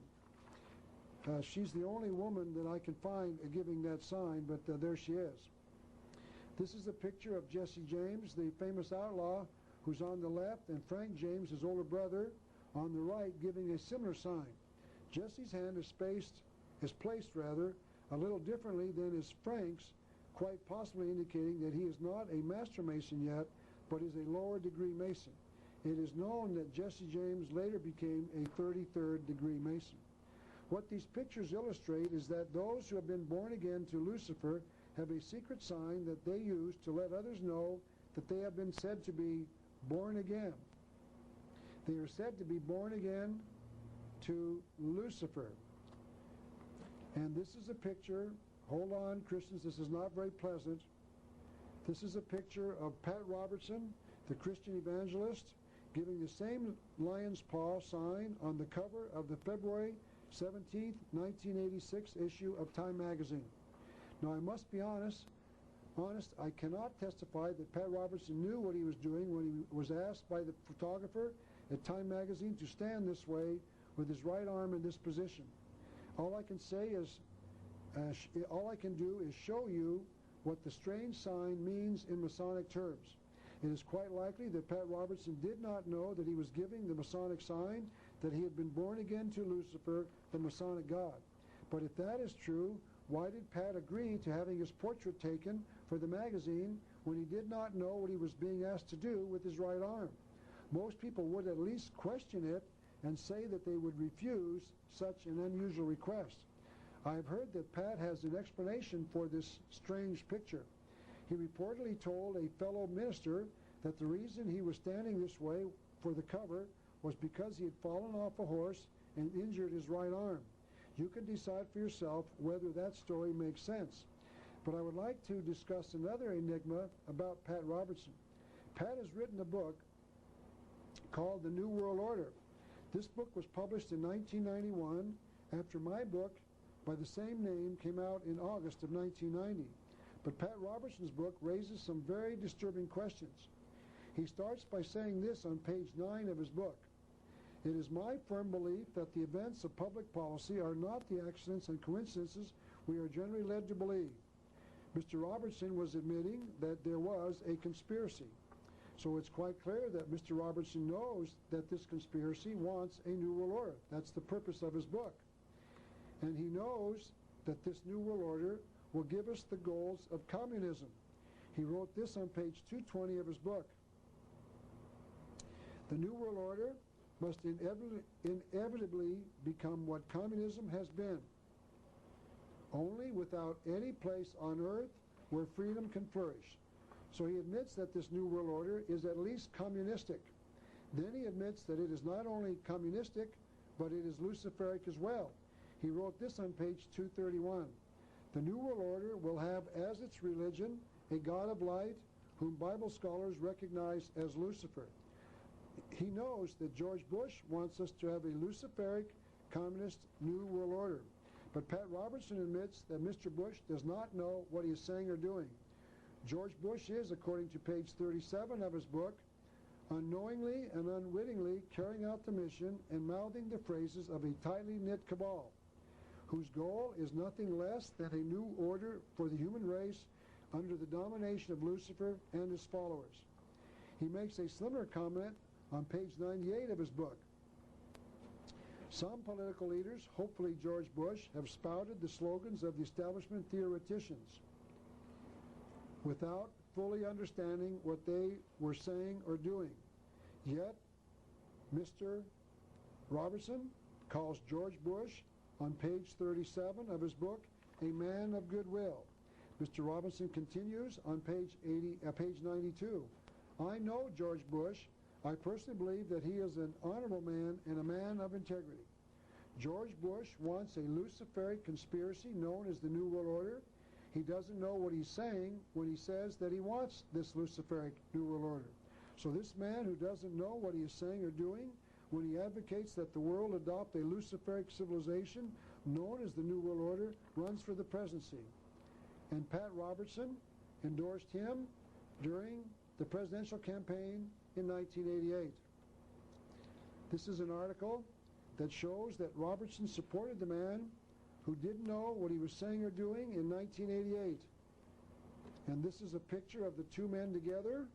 She's the only woman that I can find giving that sign, but there she is. This is a picture of Jesse James, the famous outlaw, who's on the left, and Frank James, his older brother, on the right, giving a similar sign. Jesse's hand is placed a little differently than is Frank's, quite possibly indicating that he is not a master mason yet, but is a lower degree mason. It is known that Jesse James later became a 33rd degree mason. What these pictures illustrate is that those who have been born again to Lucifer have a secret sign that they use to let others know that they have been said to be born again. They are said to be born again to Lucifer. And this is a picture, hold on Christians, this is not very pleasant. This is a picture of Pat Robertson, the Christian evangelist, giving the same lion's paw sign on the cover of the February 17th, 1986 issue of Time magazine. Now I must be honest, I cannot testify that Pat Robertson knew what he was doing when he was asked by the photographer at Time magazine to stand this way with his right arm in this position. All I can do is show you what the strange sign means in Masonic terms. It is quite likely that Pat Robertson did not know that he was giving the Masonic sign, that he had been born again to Lucifer, the Masonic God. But if that is true, why did Pat agree to having his portrait taken for the magazine when he did not know what he was being asked to do with his right arm? Most people would at least question it and say that they would refuse such an unusual request. I have heard that Pat has an explanation for this strange picture. He reportedly told a fellow minister that the reason he was standing this way for the cover was because he had fallen off a horse and injured his right arm. You can decide for yourself whether that story makes sense. But I would like to discuss another enigma about Pat Robertson. Pat has written a book called The New World Order. This book was published in 1991 after my book by the same name came out in August of 1990. But Pat Robertson's book raises some very disturbing questions. He starts by saying this on page 9 of his book. It is my firm belief that the events of public policy are not the accidents and coincidences we are generally led to believe. Mr. Robertson was admitting that there was a conspiracy. So it's quite clear that Mr. Robertson knows that this conspiracy wants a new world order. That's the purpose of his book. And he knows that this new world order will give us the goals of communism. He wrote this on page 220 of his book. The new world order must inevitably become what communism has been. Only without any place on earth where freedom can flourish. So he admits that this new world order is at least communistic. Then he admits that it is not only communistic, but it is Luciferic as well. He wrote this on page 231. The New World Order will have as its religion a God of light whom Bible scholars recognize as Lucifer. He knows that George Bush wants us to have a Luciferic communist New World Order. But Pat Robertson admits that Mr. Bush does not know what he is saying or doing. George Bush is, according to page 37 of his book, unknowingly and unwittingly carrying out the mission and mouthing the phrases of a tightly knit cabal, whose goal is nothing less than a new order for the human race under the domination of Lucifer and his followers. He makes a similar comment on page 98 of his book. Some political leaders, hopefully George Bush, have spouted the slogans of the establishment theoreticians without fully understanding what they were saying or doing. Yet, Mr. Robertson calls George Bush, on page 37 of his book, a man of goodwill. Mr. Robinson continues on page 92. I know George Bush. I personally believe that he is an honorable man and a man of integrity. George Bush wants a Luciferic conspiracy known as the New World Order. He doesn't know what he's saying when he says that he wants this Luciferic New World Order. So this man who doesn't know what he is saying or doing, when he advocates that the world adopt a Luciferic civilization known as the New World Order, runs for the presidency. And Pat Robertson endorsed him during the presidential campaign in 1988. This is an article that shows that Robertson supported the man who didn't know what he was saying or doing in 1988. And this is a picture of the two men together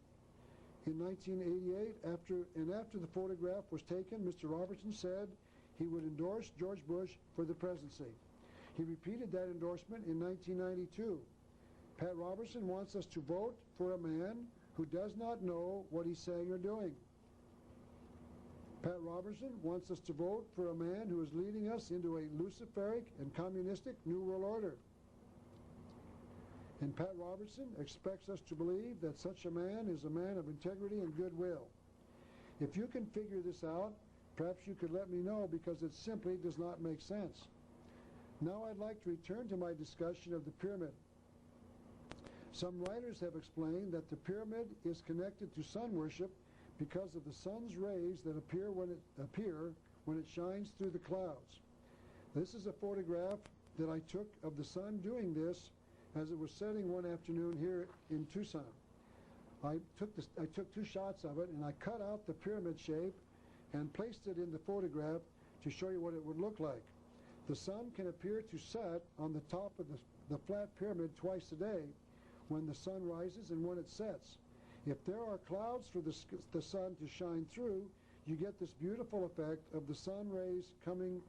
in 1988. After the photograph was taken, Mr. Robertson said he would endorse George Bush for the presidency. He repeated that endorsement in 1992. Pat Robertson wants us to vote for a man who does not know what he's saying or doing. Pat Robertson wants us to vote for a man who is leading us into a Luciferic and communistic New World Order. And Pat Robertson expects us to believe that such a man is a man of integrity and goodwill. If you can figure this out, perhaps you could let me know, because it simply does not make sense. Now I'd like to return to my discussion of the pyramid. Some writers have explained that the pyramid is connected to sun worship because of the sun's rays that appear when it shines through the clouds. This is a photograph that I took of the sun doing this as it was setting one afternoon here in Tucson. I took two shots of it, and I cut out the pyramid shape and placed it in the photograph to show you what it would look like. The sun can appear to set on the top of the flat pyramid twice a day, when the sun rises and when it sets. If there are clouds for the sun to shine through, you get this beautiful effect of the sun rays coming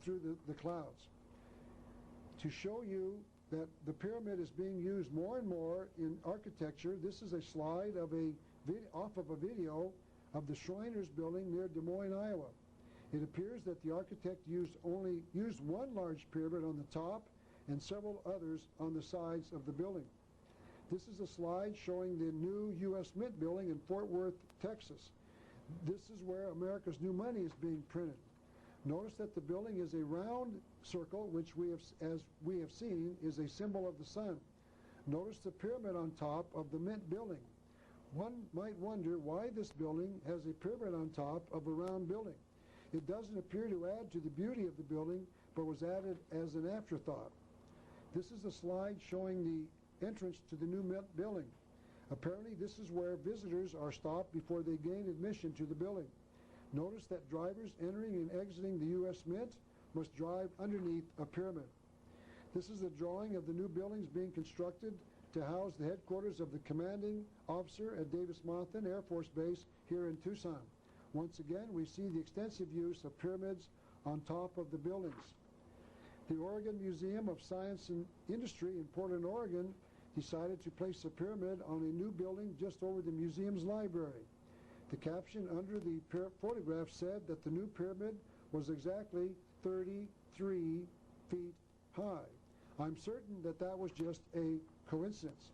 through the clouds. To show you that the pyramid is being used more and more in architecture, this is a slide off of a video of the Shriners building near Des Moines, Iowa. It appears that the architect used one large pyramid on the top and several others on the sides of the building. This is a slide showing the new U.S. Mint building in Fort Worth, Texas. This is where America's new money is being printed. Notice that the building is a round circle, which as we have seen, is a symbol of the sun. Notice the pyramid on top of the Mint building. One might wonder why this building has a pyramid on top of a round building. It doesn't appear to add to the beauty of the building, but was added as an afterthought. This is a slide showing the entrance to the new Mint building. Apparently this is where visitors are stopped before they gain admission to the building. Notice that drivers entering and exiting the U.S. Mint must drive underneath a pyramid. This is a drawing of the new buildings being constructed to house the headquarters of the commanding officer at Davis-Monthan Air Force Base here in Tucson. Once again, we see the extensive use of pyramids on top of the buildings. The Oregon Museum of Science and Industry in Portland, Oregon, decided to place a pyramid on a new building just over the museum's library. The caption under the photograph said that the new pyramid was exactly 33 feet high. I'm certain that that was just a coincidence.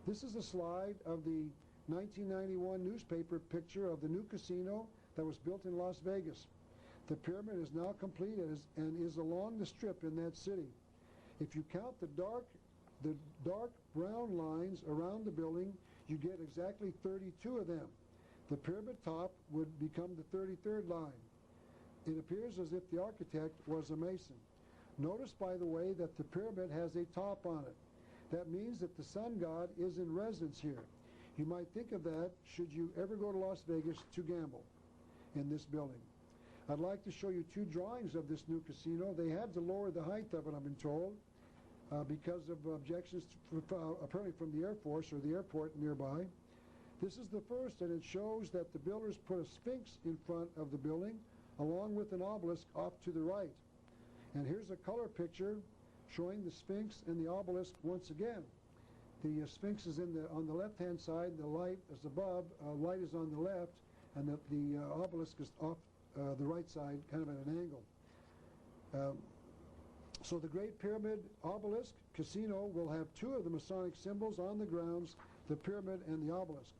This is a slide of the 1991 newspaper picture of the new casino that was built in Las Vegas. The pyramid is now complete and is along the strip in that city. If you count the dark brown lines around the building, you get exactly 32 of them. The pyramid top would become the 33rd line. It appears as if the architect was a mason. Notice, by the way, that the pyramid has a top on it. That means that the sun god is in residence here. You might think of that should you ever go to Las Vegas to gamble in this building. I'd like to show you two drawings of this new casino. They had to lower the height of it, I've been told, because of objections apparently from the Air Force or the airport nearby. This is the first, and it shows that the builders put a sphinx in front of the building along with an obelisk off to the right. And here's a color picture showing the sphinx and the obelisk once again. The sphinx is on the left-hand side, the light is above, light is on the left, and the obelisk is off the right side, kind of at an angle. So the Great Pyramid Obelisk Casino will have two of the Masonic symbols on the grounds, the pyramid and the obelisk.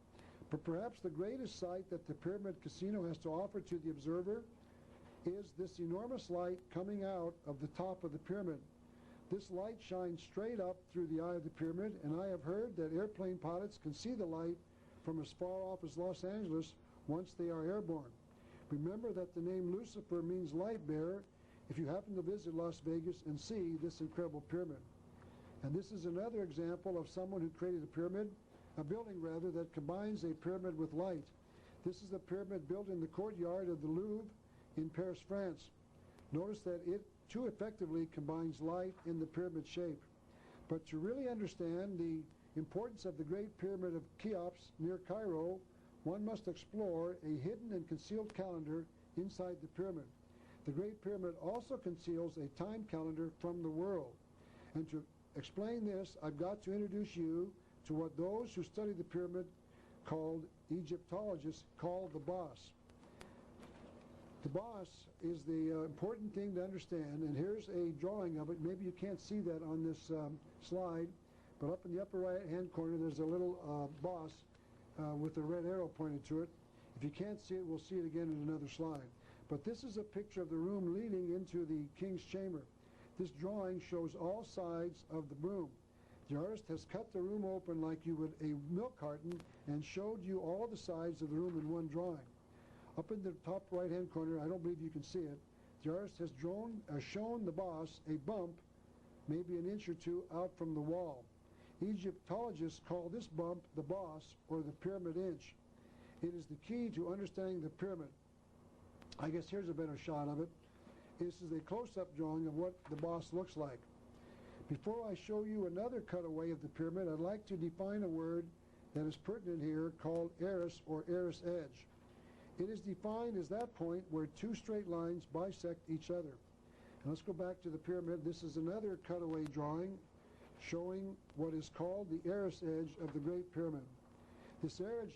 But perhaps the greatest sight that the Pyramid Casino has to offer to the observer is this enormous light coming out of the top of the pyramid. This light shines straight up through the eye of the pyramid, and I have heard that airplane pilots can see the light from as far off as Los Angeles once they are airborne. Remember that the name Lucifer means light bearer if you happen to visit Las Vegas and see this incredible pyramid. And this is another example of someone who created a pyramid, a building rather, that combines a pyramid with light. This is a pyramid built in the courtyard of the Louvre in Paris, France. Notice that it too effectively combines light in the pyramid shape. But to really understand the importance of the Great Pyramid of Cheops near Cairo, one must explore a hidden and concealed calendar inside the pyramid. The Great Pyramid also conceals a time calendar from the world. And to explain this, I've got to introduce you to what those who study the pyramid called Egyptologists call the boss. The boss is the important thing to understand, and here's a drawing of it. Maybe you can't see that on this slide, but up in the upper right-hand corner there's a little boss with a red arrow pointed to it. If you can't see it, we'll see it again in another slide. But this is a picture of the room leading into the king's chamber. This drawing shows all sides of the room. The artist has cut the room open like you would a milk carton and showed you all the sides of the room in one drawing. Up in the top right-hand corner, I don't believe you can see it, the artist has shown the boss a bump, maybe an inch or two out from the wall. Egyptologists call this bump the boss, or the pyramid inch. It is the key to understanding the pyramid. I guess here's a better shot of it. This is a close-up drawing of what the boss looks like. Before I show you another cutaway of the pyramid, I'd like to define a word that is pertinent here called eris, or eris edge. It is defined as that point where two straight lines bisect each other. And let's go back to the pyramid. This is another cutaway drawing showing what is called the eris edge of the Great Pyramid. This eris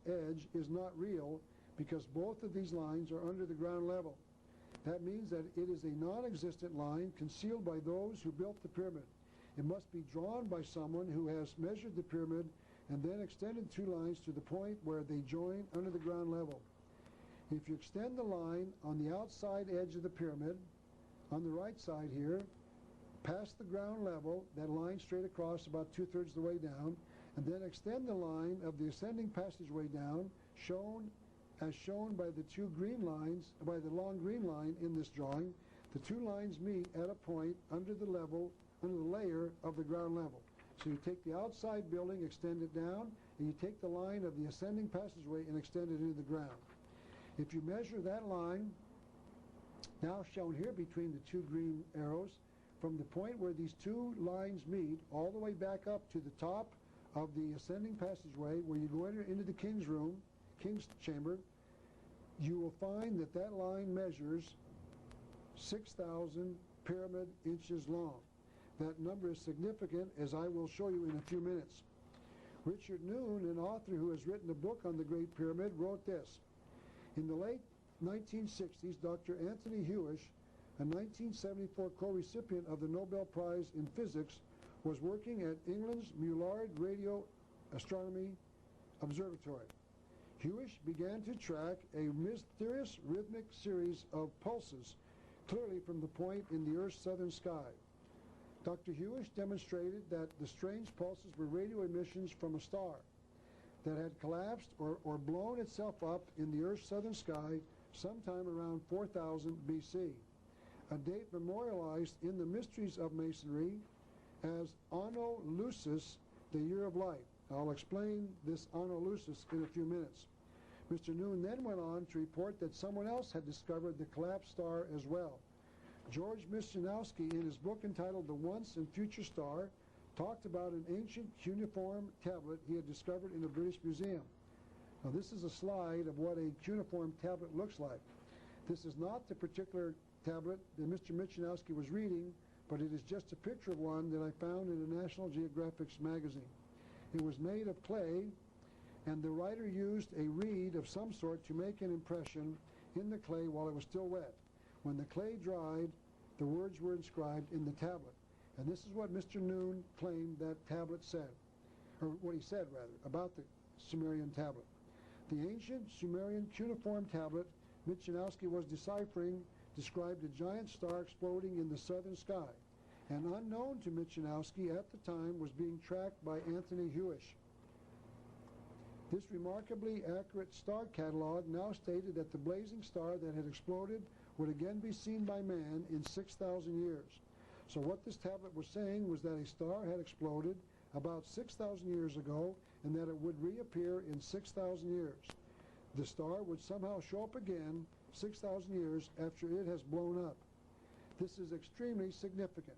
edge is not real because both of these lines are under the ground level. That means that it is a non-existent line concealed by those who built the pyramid. It must be drawn by someone who has measured the pyramid and then extended two lines to the point where they join under the ground level. If you extend the line on the outside edge of the pyramid, on the right side here, past the ground level, that line straight across about 2/3 of the way down, and then extend the line of the ascending passageway down, as shown by the two green lines, by the long green line in this drawing. The two lines meet at a point under the layer of the ground level. So you take the outside building, extend it down, and you take the line of the ascending passageway and extend it into the ground. If you measure that line, now shown here between the two green arrows, from the point where these two lines meet, all the way back up to the top of the ascending passageway, where you go into the king's room, king's chamber, you will find that that line measures 6,000 pyramid inches long. That number is significant, as I will show you in a few minutes. Richard Noon, an author who has written a book on the Great Pyramid, wrote this. In the late 1960s, Dr. Anthony Hewish, a 1974 co-recipient of the Nobel Prize in Physics, was working at England's Mullard Radio Astronomy Observatory. Hewish began to track a mysterious rhythmic series of pulses clearly from the point in the Earth's southern sky. Dr. Hewish demonstrated that the strange pulses were radio emissions from a star that had collapsed or blown itself up in the Earth's southern sky sometime around 4000 BC, a date memorialized in the Mysteries of Masonry as Anno Lucis, the year of light. I'll explain this Anno Lucis in a few minutes. Mr. Noon then went on to report that someone else had discovered the collapsed star as well. George Michanowski, in his book entitled The Once and Future Star, talked about an ancient cuneiform tablet he had discovered in the British Museum. Now, this is a slide of what a cuneiform tablet looks like. This is not the particular tablet that Mr. Michanowski was reading, but it is just a picture of one that I found in a National Geographic magazine. It was made of clay, and the writer used a reed of some sort to make an impression in the clay while it was still wet. When the clay dried, the words were inscribed in the tablet. And this is what Mr. Noon claimed that tablet said, or what he said, rather, about the Sumerian tablet. The ancient Sumerian cuneiform tablet Michanowski was deciphering described a giant star exploding in the southern sky, and unknown to Michanowski at the time was being tracked by Anthony Hewish. This remarkably accurate star catalog now stated that the blazing star that had exploded would again be seen by man in 6,000 years. So what this tablet was saying was that a star had exploded about 6,000 years ago and that it would reappear in 6,000 years. The star would somehow show up again 6,000 years after it has blown up. This is extremely significant.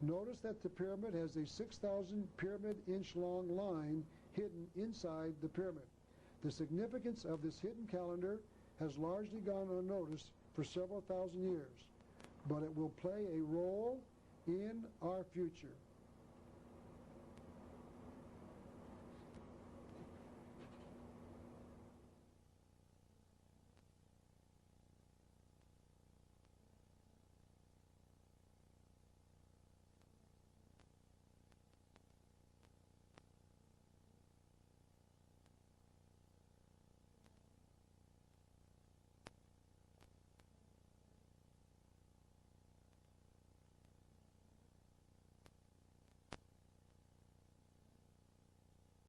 Notice that the pyramid has a 6,000 pyramid-inch long line hidden inside the pyramid. The significance of this hidden calendar has largely gone unnoticed for several thousand years, but it will play a role in our future.